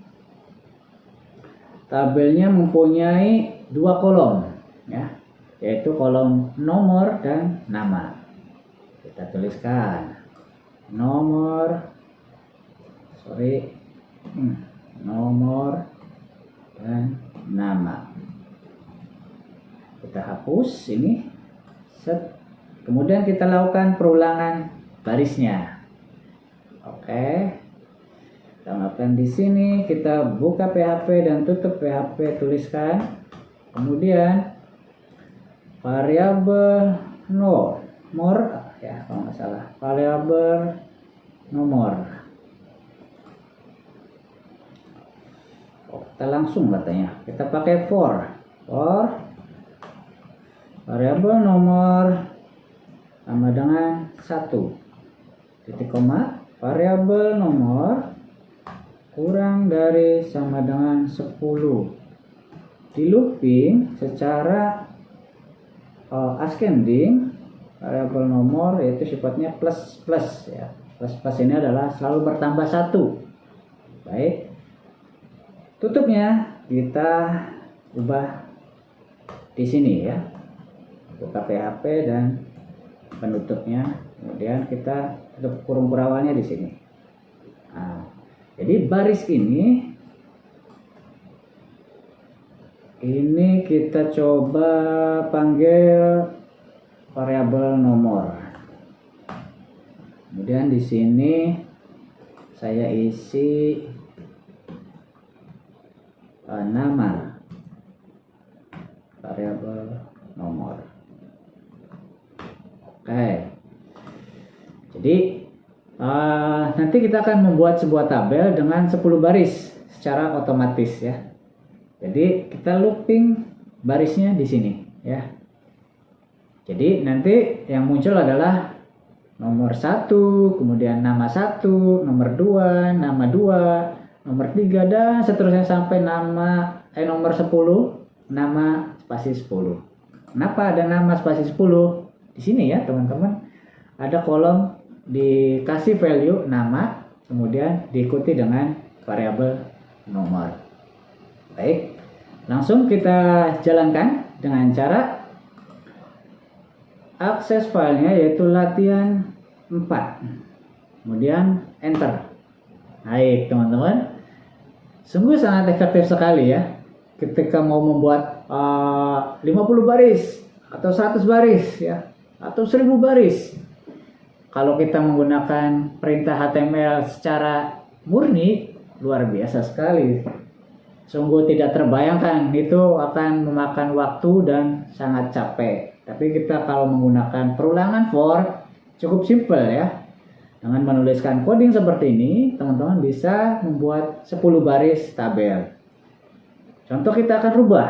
tabelnya mempunyai 2 kolom ya, yaitu kolom nomor dan nama. Kita tuliskan nomor dan nama. Kita hapus ini, set. Kemudian kita lakukan perulangan barisnya. Oke, kita lakukan di sini. Kita buka PHP dan tutup PHP, tuliskan. Kemudian variabel nomor ya, kalau nggak salah, variabel nomor. Kita langsung katanya kita pakai for variabel nomor sama dengan 1 titik koma, variabel nomor kurang dari sama dengan 10. Di looping secara ascending, variabel nomor yaitu sifatnya plus ya. Plus ini adalah selalu bertambah 1. Baik, tutupnya kita ubah di sini ya, buka PHP dan penutupnya, kemudian kita tutup kurung berawalnya di sini. Nah, jadi baris ini kita coba panggil variabel nomor. Kemudian di sini saya isi nama variabel nomor. Oke. Jadi nanti kita akan membuat sebuah tabel dengan 10 baris secara otomatis ya. Jadi kita looping barisnya di sini ya. Jadi nanti yang muncul adalah nomor 1, kemudian nama 1, nomor 2, nama 2, nomor 3 dan seterusnya sampai nomor 10, nama spasi 10. Kenapa ada nama spasi 10? Di sini ya, teman-teman. Ada kolom dikasih value nama, kemudian diikuti dengan variabel nomor. Baik. Langsung kita jalankan dengan cara akses filenya, yaitu latihan 4, kemudian enter. Baik teman-teman, sungguh sangat efektif sekali ya ketika mau membuat 50 baris atau 100 baris ya, atau 1000 baris. Kalau kita menggunakan perintah HTML secara murni, luar biasa sekali. Sungguh tidak terbayangkan, itu akan memakan waktu dan sangat capek. Tapi kita kalau menggunakan perulangan for, cukup simple ya. Dengan menuliskan coding seperti ini, teman-teman bisa membuat 10 baris tabel. Contoh kita akan rubah.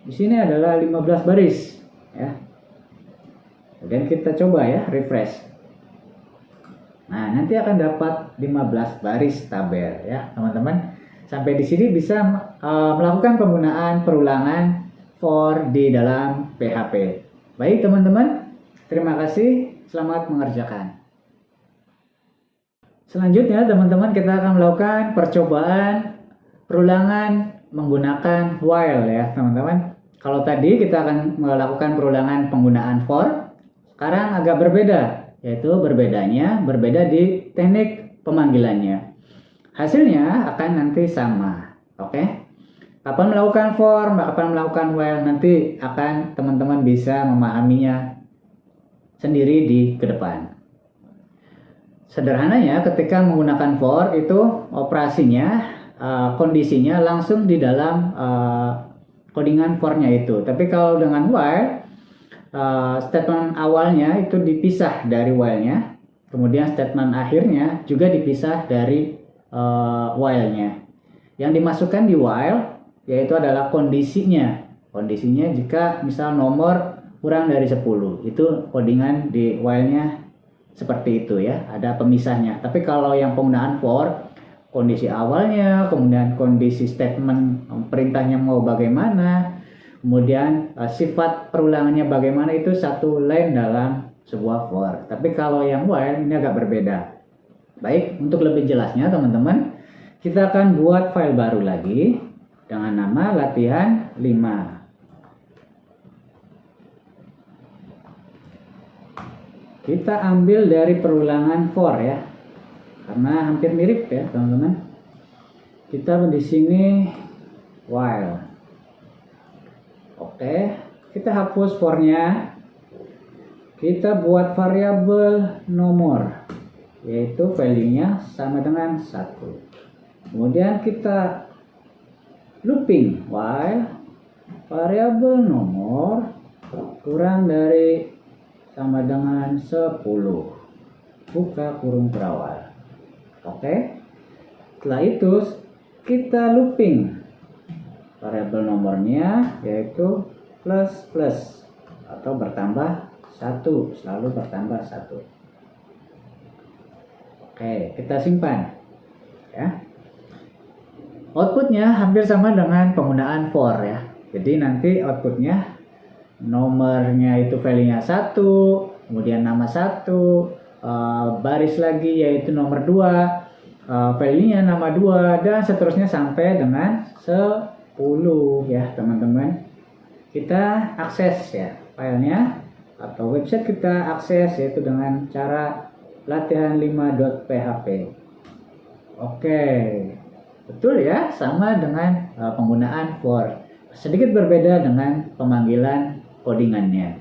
Di sini adalah 15 baris ya. Kemudian kita coba ya, refresh. Nah, nanti akan dapat 15 baris tabel ya, teman-teman. Sampai di sini bisa melakukan penggunaan perulangan for di dalam PHP. Baik teman-teman, terima kasih, selamat mengerjakan. Selanjutnya teman-teman, kita akan melakukan percobaan perulangan menggunakan while ya teman-teman. Kalau tadi kita akan melakukan perulangan penggunaan for, sekarang agak berbeda, yaitu berbeda di teknik pemanggilannya. Hasilnya akan nanti sama, oke? Kapan melakukan for, kapan melakukan while, nanti akan teman-teman bisa memahaminya sendiri di ke depan. Sederhananya ketika menggunakan for itu operasinya, kondisinya langsung di dalam codingan for-nya itu. Tapi kalau dengan while, statement awalnya itu dipisah dari while-nya, kemudian statement akhirnya juga dipisah dari while-nya. Yang dimasukkan di while yaitu adalah kondisinya. Kondisinya jika misal nomor kurang dari 10, itu codingan di while-nya seperti itu ya, ada pemisahnya. Tapi kalau yang penggunaan for, kondisi awalnya, kemudian kondisi statement perintahnya mau bagaimana, kemudian sifat perulangannya bagaimana, itu satu line dalam sebuah for. Tapi kalau yang while ini agak berbeda. Baik, untuk lebih jelasnya teman-teman, kita akan buat file baru lagi dengan nama latihan 5. Kita ambil dari perulangan for ya, karena hampir mirip ya teman-teman. Kita di sini while. Oke, kita hapus for-nya. Kita buat variabel nomor, yaitu value-nya sama dengan 1. Kemudian kita looping while variabel nomor kurang dari sama dengan 10, buka kurung berawal. Oke, setelah itu kita looping variabel nomornya, yaitu plus atau bertambah 1, selalu bertambah 1. Oke, kita simpan ya. Outputnya hampir sama dengan penggunaan for ya. Jadi nanti outputnya nomornya itu value-nya 1, kemudian nama 1, baris lagi yaitu nomor 2, value-nya nama 2, dan seterusnya sampai dengan 10 ya teman-teman. kita akses ya filenya atau website kita akses yaitu dengan cara latihan5.php. Oke, betul ya, sama dengan penggunaan for. Sedikit berbeda dengan pemanggilan codingannya.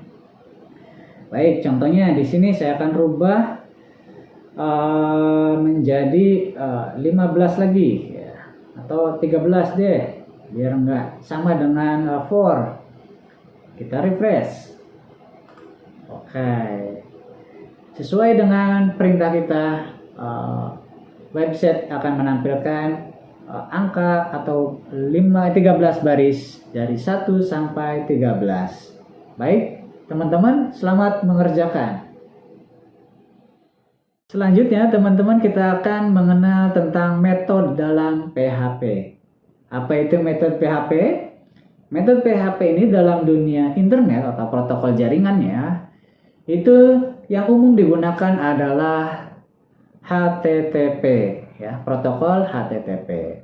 Baik, contohnya di sini saya akan rubah menjadi 15 lagi ya, atau 13 deh, biar nggak sama dengan for. Kita refresh. Oke, sesuai dengan perintah kita, website akan menampilkan angka atau 13 baris dari 1 sampai 13. Baik, teman-teman, selamat mengerjakan. Selanjutnya, teman-teman, kita akan mengenal tentang metode dalam PHP. Apa itu metode PHP? Metode PHP ini dalam dunia internet atau protokol jaringannya, itu yang umum digunakan adalah HTTP, ya, protokol HTTP.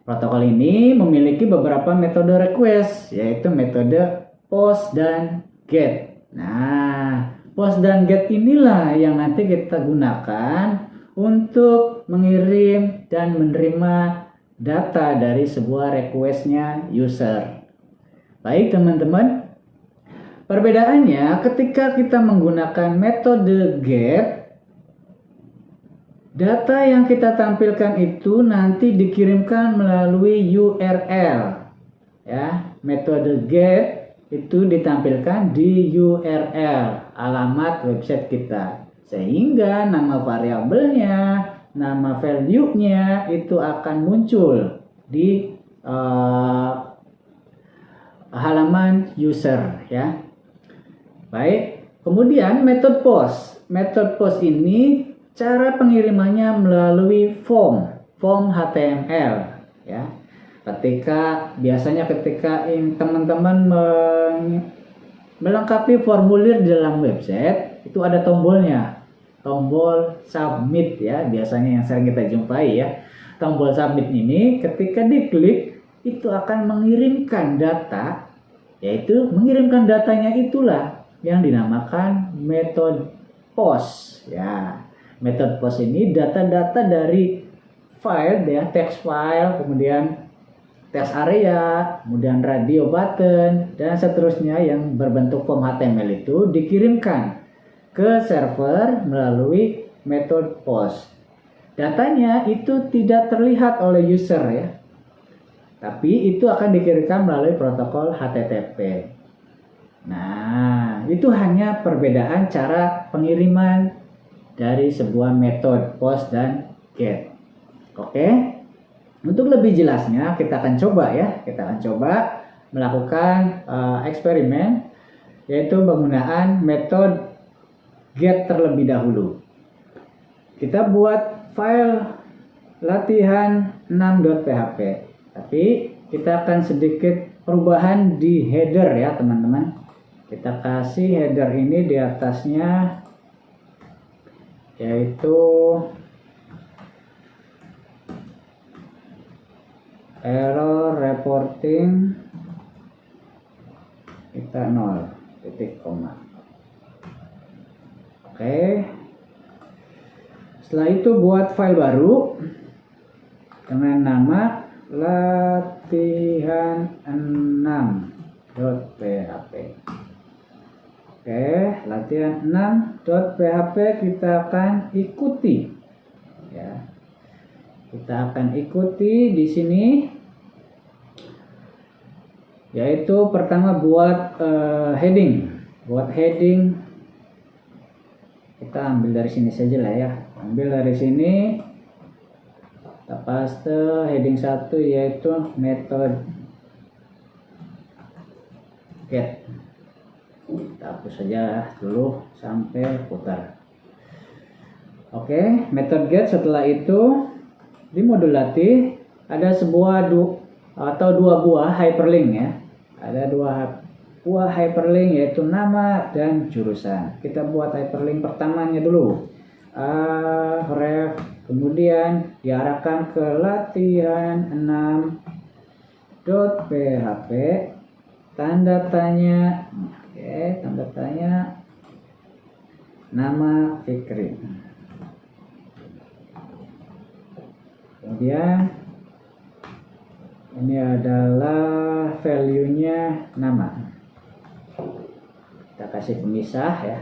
Protokol ini memiliki beberapa metode request, yaitu metode POST dan GET. Nah, POST dan GET inilah yang nanti kita gunakan untuk mengirim dan menerima data dari sebuah requestnya user. Baik teman-teman, perbedaannya ketika kita menggunakan metode GET, data yang kita tampilkan itu nanti dikirimkan melalui URL. Ya, metode GET itu ditampilkan di URL alamat website kita, sehingga nama variabelnya, nama value-nya itu akan muncul di halaman user ya. Baik, kemudian metode POST. Metode POST ini cara pengirimannya melalui form HTML ya. Biasanya ketika teman-teman melengkapi formulir di dalam website, itu ada tombolnya, tombol submit ya, biasanya yang sering kita jumpai ya. Tombol submit ini ketika diklik itu akan mengirimkan data, yaitu mengirimkan datanya itulah yang dinamakan metode POST ya. Metode POST ini data-data dari file ya, text file, kemudian text area, kemudian radio button, dan seterusnya yang berbentuk form HTML itu dikirimkan ke server melalui metode POST. Datanya itu tidak terlihat oleh user ya, tapi itu akan dikirimkan melalui protokol HTTP. Nah, itu hanya perbedaan cara pengiriman dari sebuah metode POST dan GET. Oke. Untuk lebih jelasnya kita akan coba melakukan eksperimen, yaitu penggunaan metode GET terlebih dahulu. Kita buat file latihan6.php, tapi kita akan sedikit perubahan di header ya teman-teman. Kita kasih header ini di atasnya, yaitu error reporting, kita 0 titik koma. Oke, setelah itu buat file baru dengan nama latihan6.php. Oke, latihan6.php kita akan ikuti ya. Kita akan ikuti di sini, yaitu pertama buat heading. Buat heading kita ambil dari sini saja lah ya. Ambil dari sini, kita paste heading 1 yaitu metode get. Kita hapus saja dulu sampai putar. Oke, metode get. Setelah itu di modul latih ada dua buah hyperlink ya. Ada dua buah hyperlink, yaitu nama dan jurusan. Kita buat hyperlink pertamanya dulu. Ref, kemudian diarahkan ke latihan6.php. tanda tanya, tanda tanya nama Fikri. Kemudian ini adalah value-nya nama. Kita kasih pemisah ya.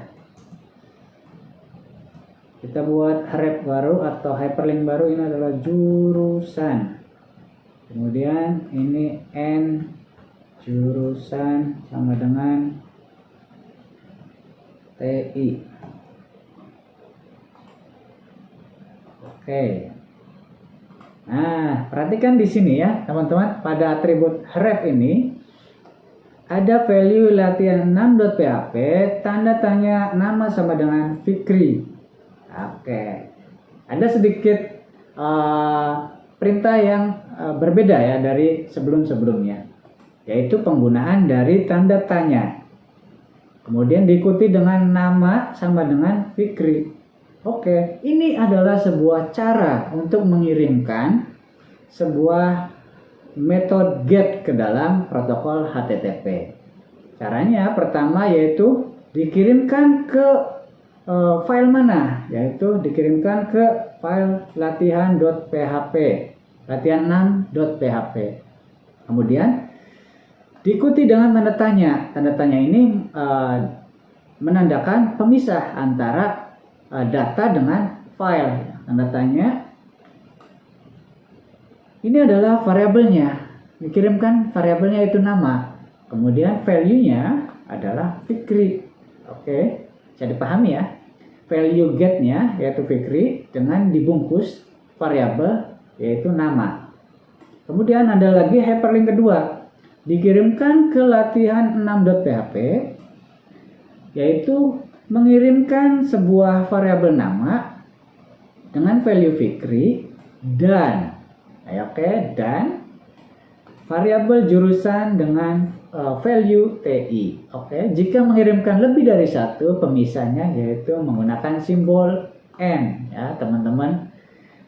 Kita buat href baru atau hyperlink baru, ini adalah jurusan. Kemudian ini N jurusan sama dengan TI. Oke. Nah, perhatikan di sini ya, teman-teman, pada atribut href ini ada value latihan 6.php, tanda tanya nama sama dengan Fikri. Oke. Ada sedikit perintah yang berbeda ya dari sebelum-sebelumnya, yaitu penggunaan dari tanda tanya. Kemudian diikuti dengan nama sama dengan Fikri. Oke, ini adalah sebuah cara untuk mengirimkan sebuah metode GET ke dalam protokol HTTP. Caranya pertama yaitu dikirimkan ke file mana, yaitu dikirimkan ke file latihan.php, latihan6.php. Kemudian diikuti dengan tanda tanya. Tanda tanya ini menandakan pemisah antara data dengan file. Tanda tanya ini adalah variabelnya, dikirimkan variabelnya itu nama, kemudian value-nya adalah Fikri. Oke, bisa dipahami ya. Value get-nya yaitu Fikri dengan dibungkus variabel yaitu nama. Kemudian ada lagi hyperlink kedua, dikirimkan ke latihan6.php, yaitu mengirimkan sebuah variabel nama dengan value Fikri dan dan variabel jurusan dengan value TI. Jika mengirimkan lebih dari satu, pemisahnya yaitu menggunakan simbol N ya, teman-teman.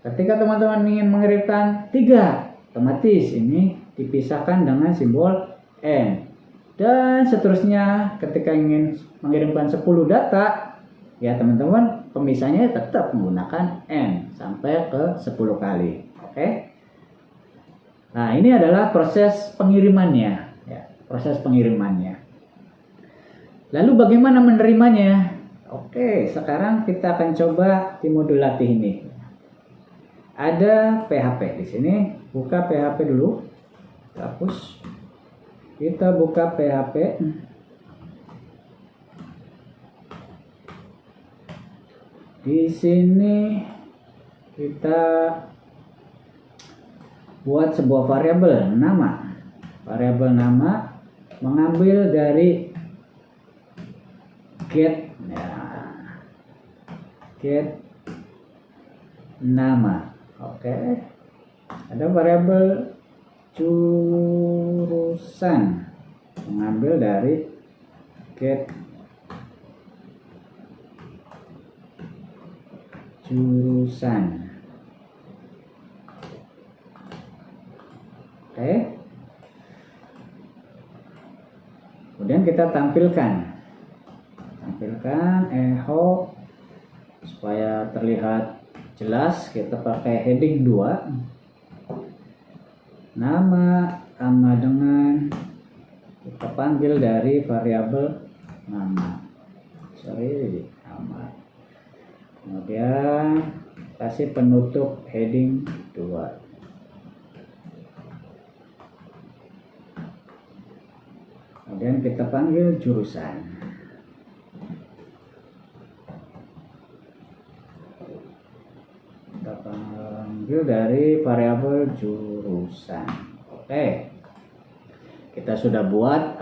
Ketika teman-teman ingin mengirimkan 3, otomatis ini dipisahkan dengan simbol N. Dan seterusnya ketika ingin mengirimkan 10 data, ya teman-teman, pemisahnya tetap menggunakan N sampai ke 10 kali. Nah, ini adalah proses pengirimannya, ya, proses pengirimannya. Lalu bagaimana menerimanya? Sekarang kita akan coba di modul latih ini. Ada PHP di sini, buka PHP dulu, hapus. Kita buka PHP. Di sini kita buat sebuah variabel nama. Variabel nama mengambil dari get get nama. Ada variabel jurusan mengambil dari get jurusan. Kemudian kita tampilkan echo supaya terlihat jelas. Kita pakai heading 2, nama sama dengan kita panggil dari variabel nama, nama. Kemudian kasih penutup heading 2. Kemudian kita panggil jurusan. Kita panggil dari variabel jurusan. Kita sudah buat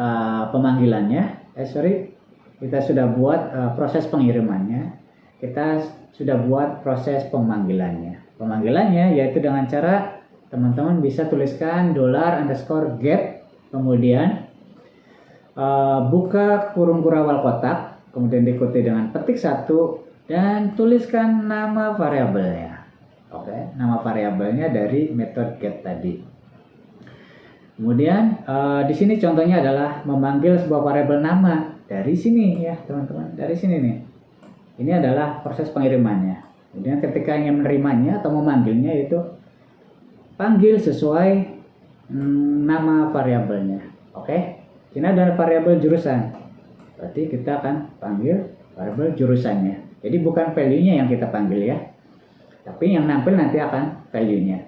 pemanggilannya. Kita sudah buat proses pengirimannya. Kita sudah buat proses pemanggilannya. Pemanggilannya yaitu dengan cara teman-teman bisa tuliskan $_get, kemudian buka kurung kurawal kotak, kemudian diikuti dengan petik 1 dan tuliskan nama variabelnya. Nama variabelnya dari metode get tadi. Kemudian di sini contohnya adalah memanggil sebuah variabel nama dari sini ya teman-teman, dari sini nih. Ini adalah proses pengirimannya. Kemudian ketika ingin menerimanya atau memanggilnya itu panggil sesuai nama variabelnya. Oke, ini adalah variabel jurusan. Berarti kita akan panggil variabel jurusannya. Jadi bukan value-nya yang kita panggil ya, tapi yang nampil nanti akan value-nya.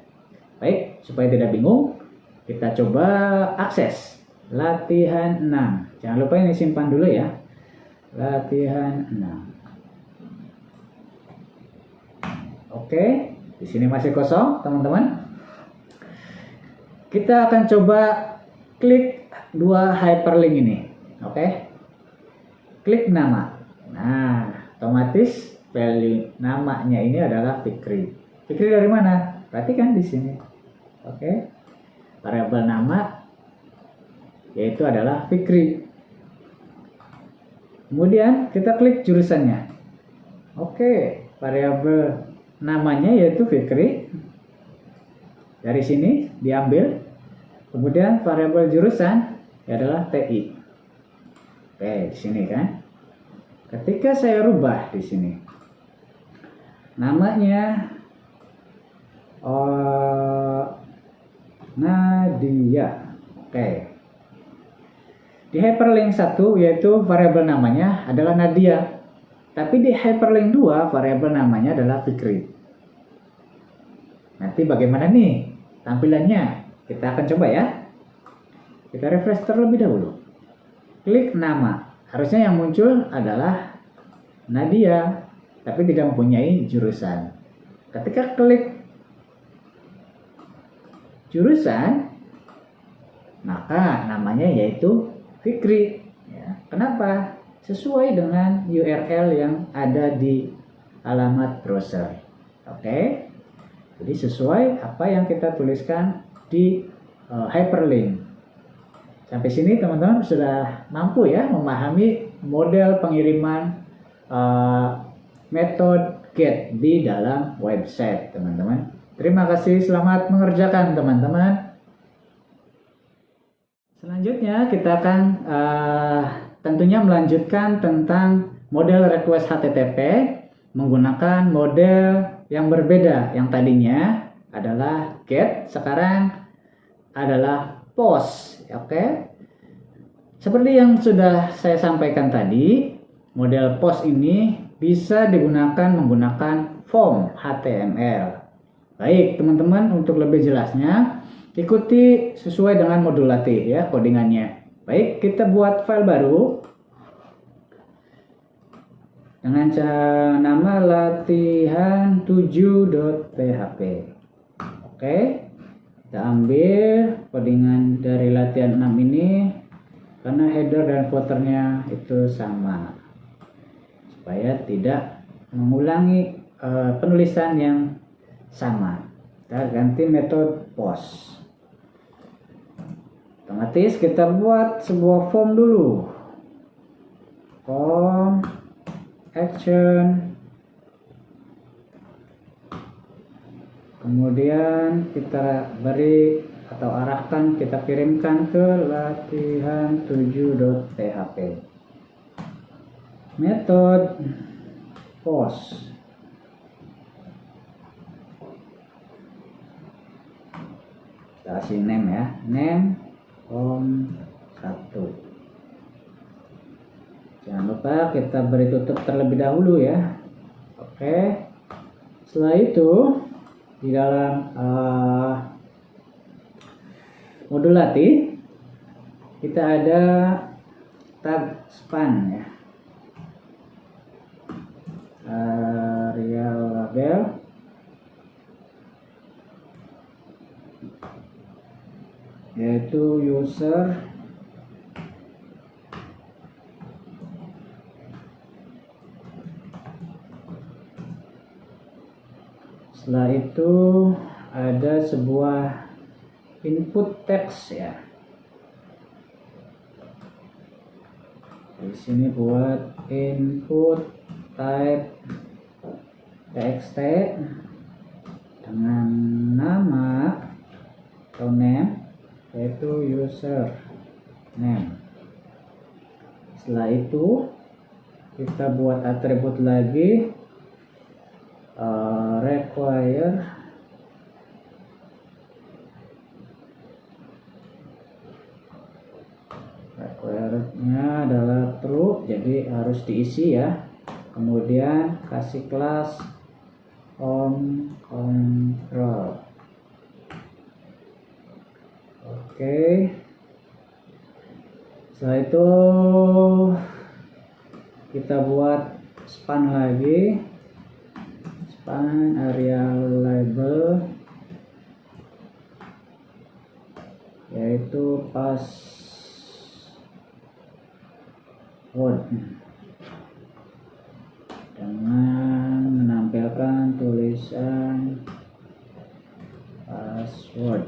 Baik, supaya tidak bingung, kita coba akses latihan 6. Jangan lupa ini simpan dulu ya. Latihan 6. Oke, di sini masih kosong, teman-teman. Kita akan coba klik dua hyperlink ini. Oke. Klik nama. Nah, otomatis value namanya ini adalah Fikri. Fikri dari mana? Perhatikan di sini. Oke. Variabel nama yaitu adalah Fikri. Kemudian kita klik jurusannya. Oke, variabel namanya yaitu Fikri. Dari sini diambil. Kemudian variabel jurusan adalah TI. Oke, di sini kan. Ketika saya rubah di sini namanya Nadia. Oke. Di hyperlink 1 yaitu variabel namanya adalah Nadia. Tapi di hyperlink 2 variabel namanya adalah Fikri. Nanti bagaimana nih tampilannya? Kita akan coba ya. Kita refresh terlebih dahulu. Klik nama. Harusnya yang muncul adalah Nadia, tapi tidak mempunyai jurusan. Ketika klik jurusan, maka namanya yaitu Fikri. Ya. Kenapa? Sesuai dengan URL yang ada di alamat browser. Oke. Jadi sesuai apa yang kita tuliskan di hyperlink. Sampai sini teman-teman sudah mampu ya memahami model pengiriman metode get di dalam website teman-teman. Terima kasih, selamat mengerjakan teman-teman. Selanjutnya kita akan tentunya melanjutkan tentang model request HTTP menggunakan model yang berbeda. Yang tadinya adalah get, sekarang adalah post. Oke. Seperti yang sudah saya sampaikan tadi, model post ini bisa digunakan menggunakan form HTML. Baik, teman-teman, untuk lebih jelasnya ikuti sesuai dengan modul latih ya codingannya. Baik, kita buat file baru dengan nama latihan7.php. Oke, kita ambil codingan dari latihan 6 ini karena header dan footernya itu sama, supaya tidak mengulangi penulisan yang sama. Kita ganti metode post. Otomatis kita buat sebuah form dulu. Form action. Kemudian kita beri atau arahkan, kita kirimkan ke latihan7.php. Metode post. Kita kasih name ya, name form 1. Jangan lupa kita beri tutup terlebih dahulu ya. Oke. Setelah itu di dalam modul latih kita ada tag span ya, real label, yaitu user setelah itu ada sebuah input text ya. Di sini buat input type txt dengan nama atau name, yaitu user name. Setelah itu kita buat atribut lagi, require-nya adalah true, jadi harus diisi ya. Kemudian kasih kelas home control. Oke. Setelah itu kita buat span lagi, span area label, yaitu password, dengan menampilkan tulisan password.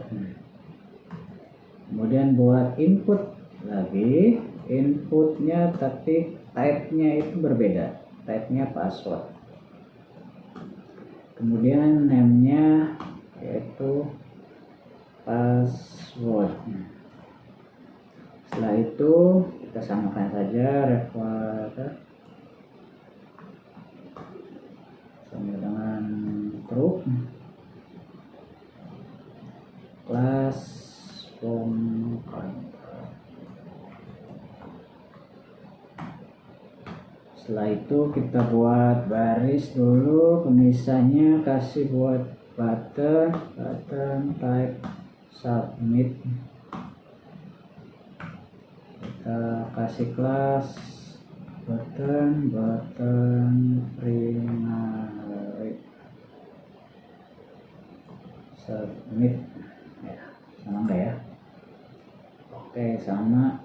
Kemudian buat input lagi, inputnya tapi type-nya itu berbeda, type-nya password. Kemudian name-nya yaitu password. Setelah itu kita samakan saja require sama dengan true, class home control. Setelah itu kita buat baris dulu, pemisahnya kasih buat button type submit. Kita kasih kelas button primary submit ya, sama enggak ya? Oke, sama.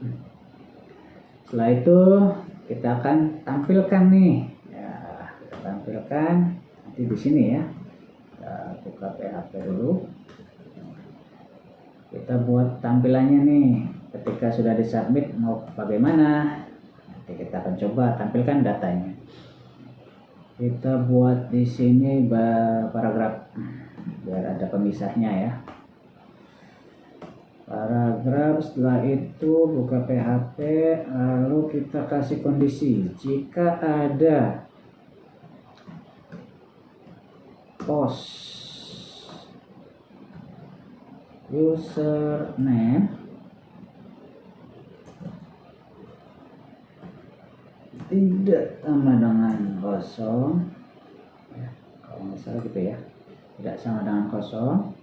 Setelah itu kita akan tampilkan nih ya, kita tampilkan nanti di sini ya. Kita buka PHP dulu, kita buat tampilannya nih ketika sudah disubmit mau bagaimana. Nanti kita akan coba tampilkan datanya. Kita buat di sini paragraf biar ada pemisahnya ya. Paragraf. Setelah itu buka PHP, lalu kita kasih kondisi jika ada post username tidak sama dengan kosong ya, kalau nggak salah gitu ya, tidak sama dengan kosong.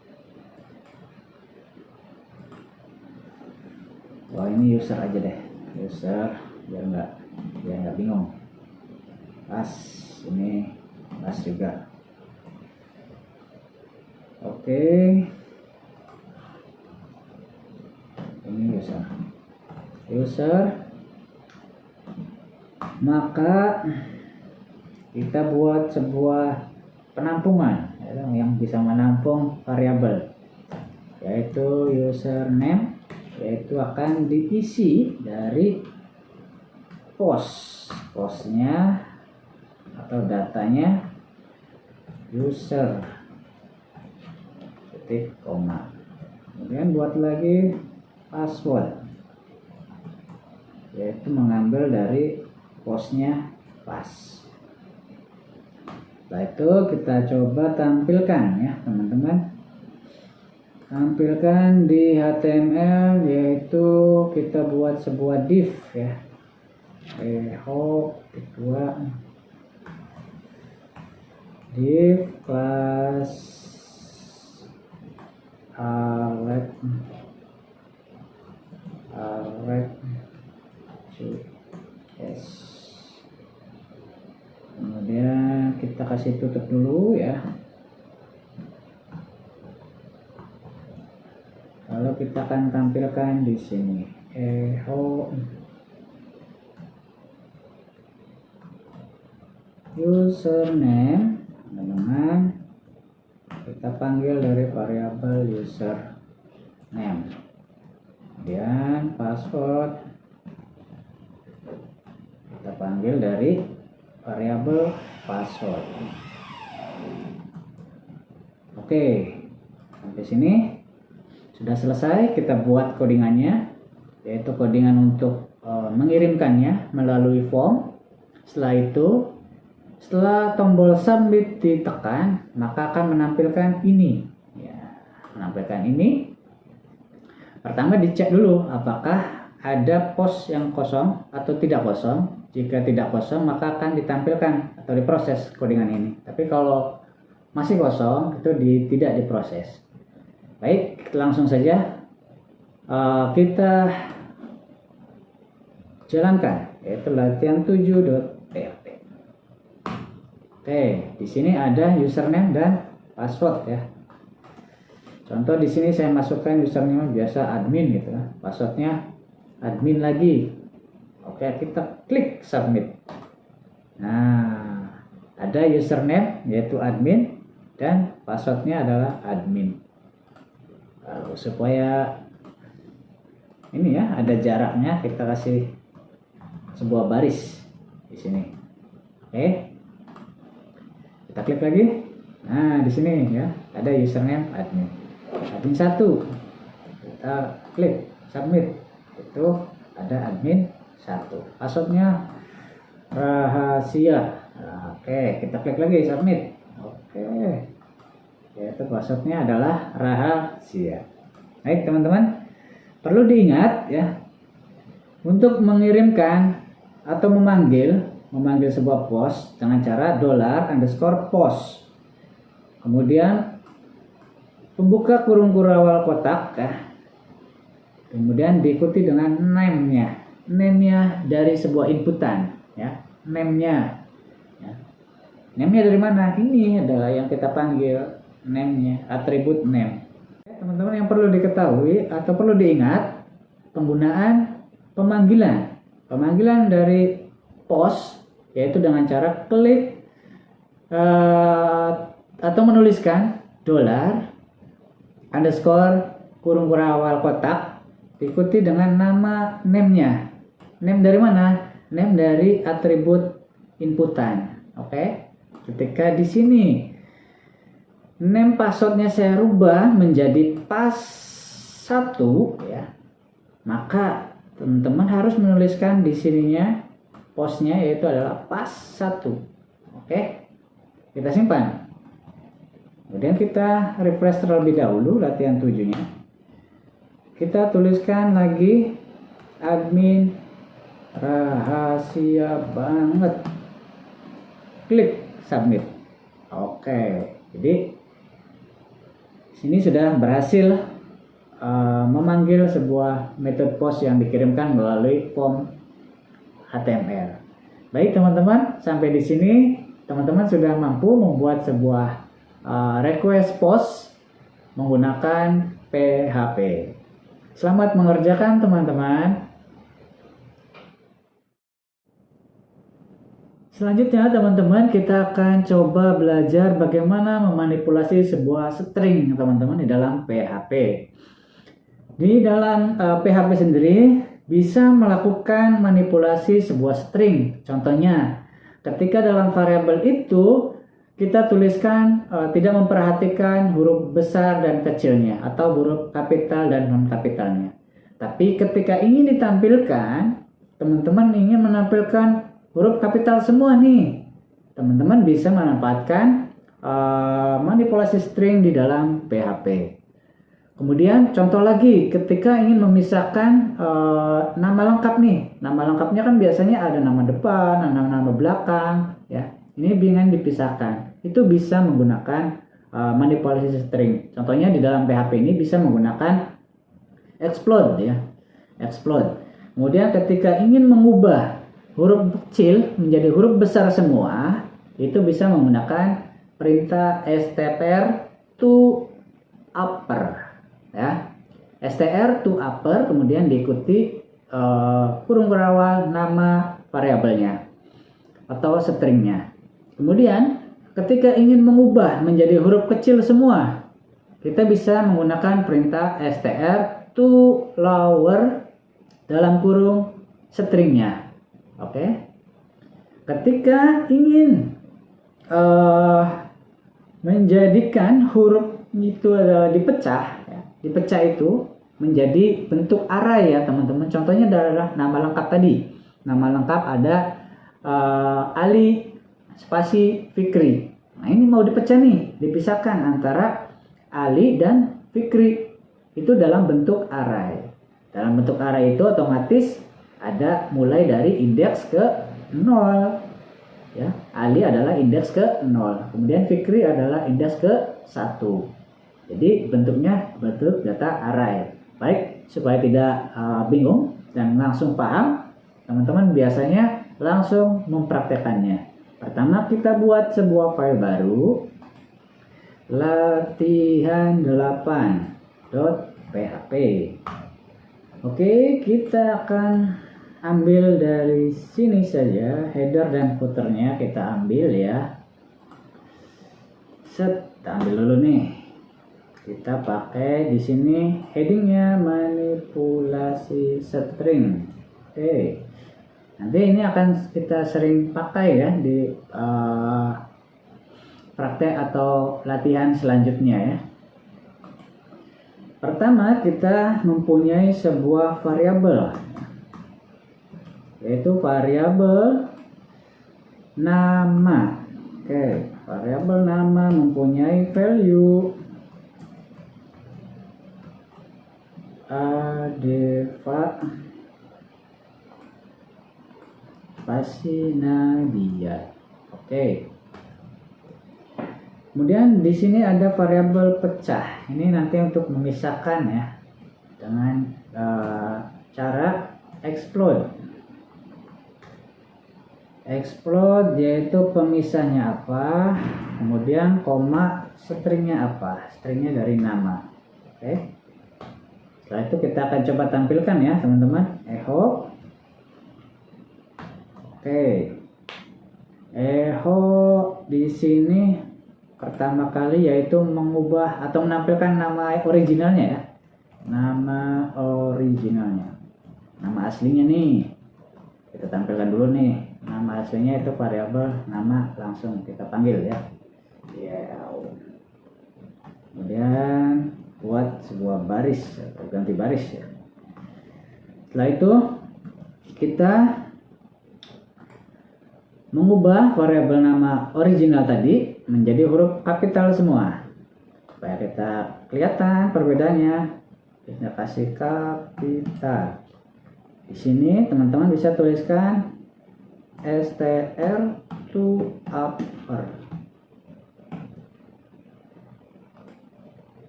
Wah, ini user aja deh, user biar nggak bingung. Pas ini pas juga. Oke, ini user. Maka kita buat sebuah penampungan yang bisa menampung variabel, yaitu username, yaitu akan diisi dari postnya atau datanya user titik koma. Kemudian buat lagi password, yaitu mengambil dari postnya pas. Setelah itu kita coba tampilkan ya teman-teman. Tampilkan di HTML, yaitu kita buat sebuah div ya, kedua div kelas array yes. Kemudian kita kasih tutup dulu ya. Lalu kita akan tampilkan di sini username dengan kita panggil dari variabel username, kemudian password kita panggil dari variabel password. Oke, sampai sini Sudah selesai, kita buat codingannya, yaitu codingan untuk mengirimkannya melalui form. Setelah itu, setelah tombol submit ditekan, maka akan menampilkan ini. Ya, menampilkan ini. Pertama dicek dulu apakah ada pos yang kosong atau tidak kosong. Jika tidak kosong, maka akan ditampilkan atau diproses codingan ini. Tapi kalau masih kosong, itu tidak diproses. Baik, langsung saja kita jalankan, yaitu latihan 7.php. Oke, di sini ada username dan password ya. Contoh di sini saya masukkan username biasa admin gitu, passwordnya admin lagi. Oke, kita klik submit. Nah, ada username yaitu admin dan passwordnya adalah admin. Lalu supaya ini ya ada jaraknya, kita kasih sebuah baris di sini. Oke, kita klik lagi. Nah, di sini ya ada username admin 1. Kita klik submit, itu ada admin 1. Passwordnya rahasia. Nah, oke, kita klik lagi submit. Oke, yaitu passwordnya adalah rahasia. Baik teman-teman, perlu diingat ya, untuk mengirimkan atau memanggil sebuah pos dengan cara $_post. Kemudian pembuka kurung kurawal kotak ya. Kemudian diikuti dengan name-nya dari sebuah inputan ya. Name-nya dari mana? Ini adalah yang kita panggil name-nya, atribut name. Teman-teman, yang perlu diketahui atau perlu diingat, penggunaan pemanggilan dari pos, yaitu dengan cara klik atau menuliskan $_ kurung kurawal kotak diikuti dengan nama name-nya. Name dari mana? Name dari atribut inputan. Oke. Ketika di sini name passwordnya saya rubah menjadi pas1 ya, maka teman-teman harus menuliskan di sininya posnya yaitu adalah pas1. Oke, kita simpan. Kemudian kita refresh terlebih dahulu latihan 7-nya. Kita tuliskan lagi admin rahasia banget. Klik submit. Oke, jadi sini sudah berhasil memanggil sebuah metode post yang dikirimkan melalui form HTML. Baik teman-teman, sampai di sini teman-teman sudah mampu membuat sebuah request post menggunakan PHP. Selamat mengerjakan teman-teman. Selanjutnya teman-teman, kita akan coba belajar bagaimana memanipulasi sebuah string teman-teman di dalam PHP. Di dalam PHP sendiri bisa melakukan manipulasi sebuah string. Contohnya, ketika dalam variabel itu kita tuliskan tidak memperhatikan huruf besar dan kecilnya atau huruf kapital dan non kapitalnya. Tapi ketika ingin ditampilkan, teman-teman ingin menampilkan huruf kapital semua nih, teman-teman bisa memanfaatkan manipulasi string di dalam PHP. Kemudian contoh lagi, ketika ingin memisahkan nama lengkap nih, nama lengkapnya kan biasanya ada nama depan, nama belakang, ya. Ini ingin dipisahkan, itu bisa menggunakan manipulasi string. Contohnya di dalam PHP ini bisa menggunakan explode, ya, explode. Kemudian ketika ingin mengubah huruf kecil menjadi huruf besar semua, itu bisa menggunakan perintah str to upper, ya, str to upper, kemudian diikuti kurung kurawal nama variabelnya atau stringnya. Kemudian ketika ingin mengubah menjadi huruf kecil semua, kita bisa menggunakan perintah str to lower dalam kurung stringnya. Oke. Ketika ingin menjadikan huruf itu adalah dipecah, ya, dipecah itu menjadi bentuk array ya teman-teman. Contohnya adalah nama lengkap tadi. Nama lengkap ada Ali spasi Fikri. Nah ini mau dipecah nih, dipisahkan antara Ali dan Fikri. Itu dalam bentuk array. Dalam bentuk array itu otomatis ada mulai dari indeks ke 0. Ya, Ali adalah indeks ke 0. Kemudian Fikri adalah indeks ke 1. Jadi bentuknya bentuk data array. Baik, supaya tidak bingung dan langsung paham, teman-teman biasanya langsung mempraktekannya. Pertama kita buat sebuah file baru, latihan8.php. Oke, kita akan ambil dari sini saja, header dan footernya kita ambil ya. Kita ambil dulu nih. Kita pakai di sini headingnya manipulasi string. Oke. Nanti ini akan kita sering pakai ya di praktek atau latihan selanjutnya ya. Pertama kita mempunyai sebuah variabel, yaitu variabel nama. Oke, variabel nama mempunyai value Deva spasi Nadia. Oke. Kemudian di sini ada variabel pecah. Ini nanti untuk memisahkan ya dengan cara explode. Explode yaitu pemisahnya apa, kemudian koma stringnya apa, stringnya dari nama. Oke. Setelah itu kita akan coba tampilkan ya teman-teman. Echo. Oke. Echo di sini pertama kali yaitu mengubah atau menampilkan nama originalnya ya. Nama originalnya. Nama aslinya nih. Kita tampilkan dulu nih. Nama aslinya itu variabel nama, langsung kita panggil ya. Kemudian buat sebuah baris atau ganti baris ya. Setelah itu kita mengubah variabel nama original tadi menjadi huruf kapital semua supaya kita kelihatan perbedaannya. Kita kasih kapital. Di sini teman-teman bisa tuliskan str to upper.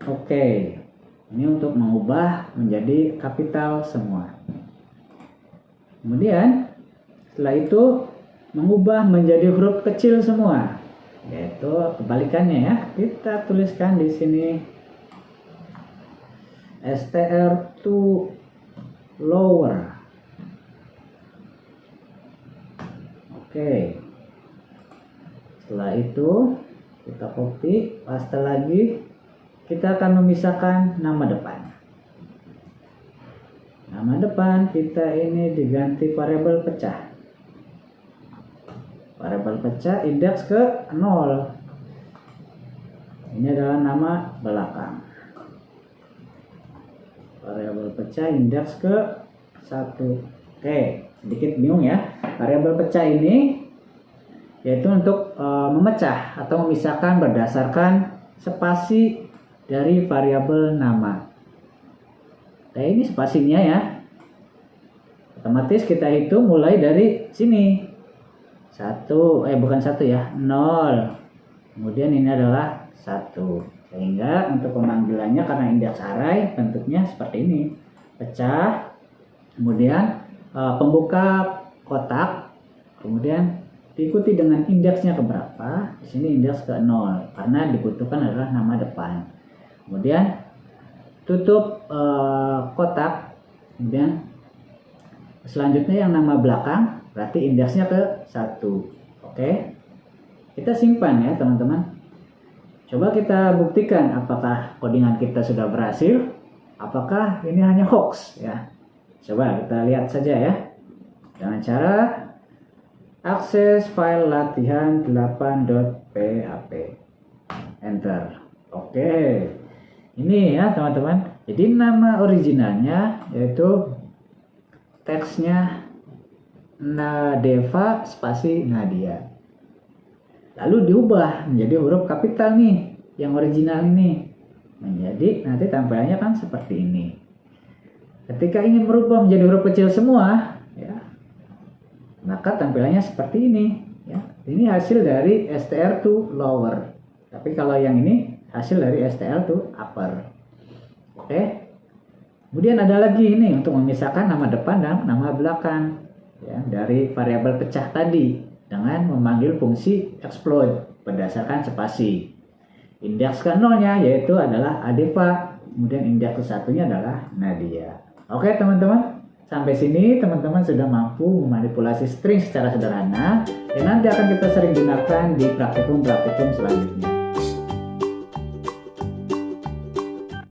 Oke, ini untuk mengubah menjadi kapital semua. Kemudian setelah itu mengubah menjadi huruf kecil semua, yaitu kebalikannya ya. Kita tuliskan di sini str to lower. Oke. Setelah itu kita copy, paste lagi. Kita akan memisahkan nama depan. Nama depan kita ini diganti variabel pecah. Variabel pecah indeks ke 0. Ini adalah nama belakang. Variabel pecah indeks ke 1. Oke, sedikit bingung ya. Variabel pecah ini yaitu untuk memecah atau memisahkan berdasarkan spasi dari variabel nama. Nah, ini spasinya ya. Otomatis kita hitung mulai dari sini. 0. Kemudian ini adalah 1. Sehingga untuk pemanggilannya karena indeks array bentuknya seperti ini. Pecah, kemudian pembuka kotak, kemudian diikuti dengan indeksnya ke berapa. Di sini indeks ke 0 karena dibutuhkan adalah nama depan. Kemudian tutup kotak, kemudian selanjutnya yang nama belakang, berarti indeksnya ke 1. Oke, kita simpan ya teman-teman. Coba kita buktikan apakah codingan kita sudah berhasil, apakah ini hanya hoax ya. Coba kita lihat saja ya. Dengan cara akses file latihan8.php. Enter. Oke. Ini ya teman-teman. Jadi nama originalnya yaitu teksnya Nadeva spasi Nadia. Lalu diubah menjadi huruf kapital nih, yang original ini. Menjadi nanti tampilannya kan seperti ini. Ketika ingin merubah menjadi huruf kecil semua, ya, maka tampilannya seperti ini. Ya. Ini hasil dari STR to lower. Tapi kalau yang ini hasil dari STR to upper. Oke. Kemudian ada lagi ini untuk memisahkan nama depan dan nama belakang, ya, dari variabel pecah tadi dengan memanggil fungsi explode berdasarkan spasi. Indeks ke nolnya yaitu adalah Adeva, kemudian indeks ke satunya adalah Nadia. Oke teman-teman, sampai sini teman-teman sudah mampu memanipulasi string secara sederhana yang nanti akan kita sering gunakan di praktikum-praktikum selanjutnya.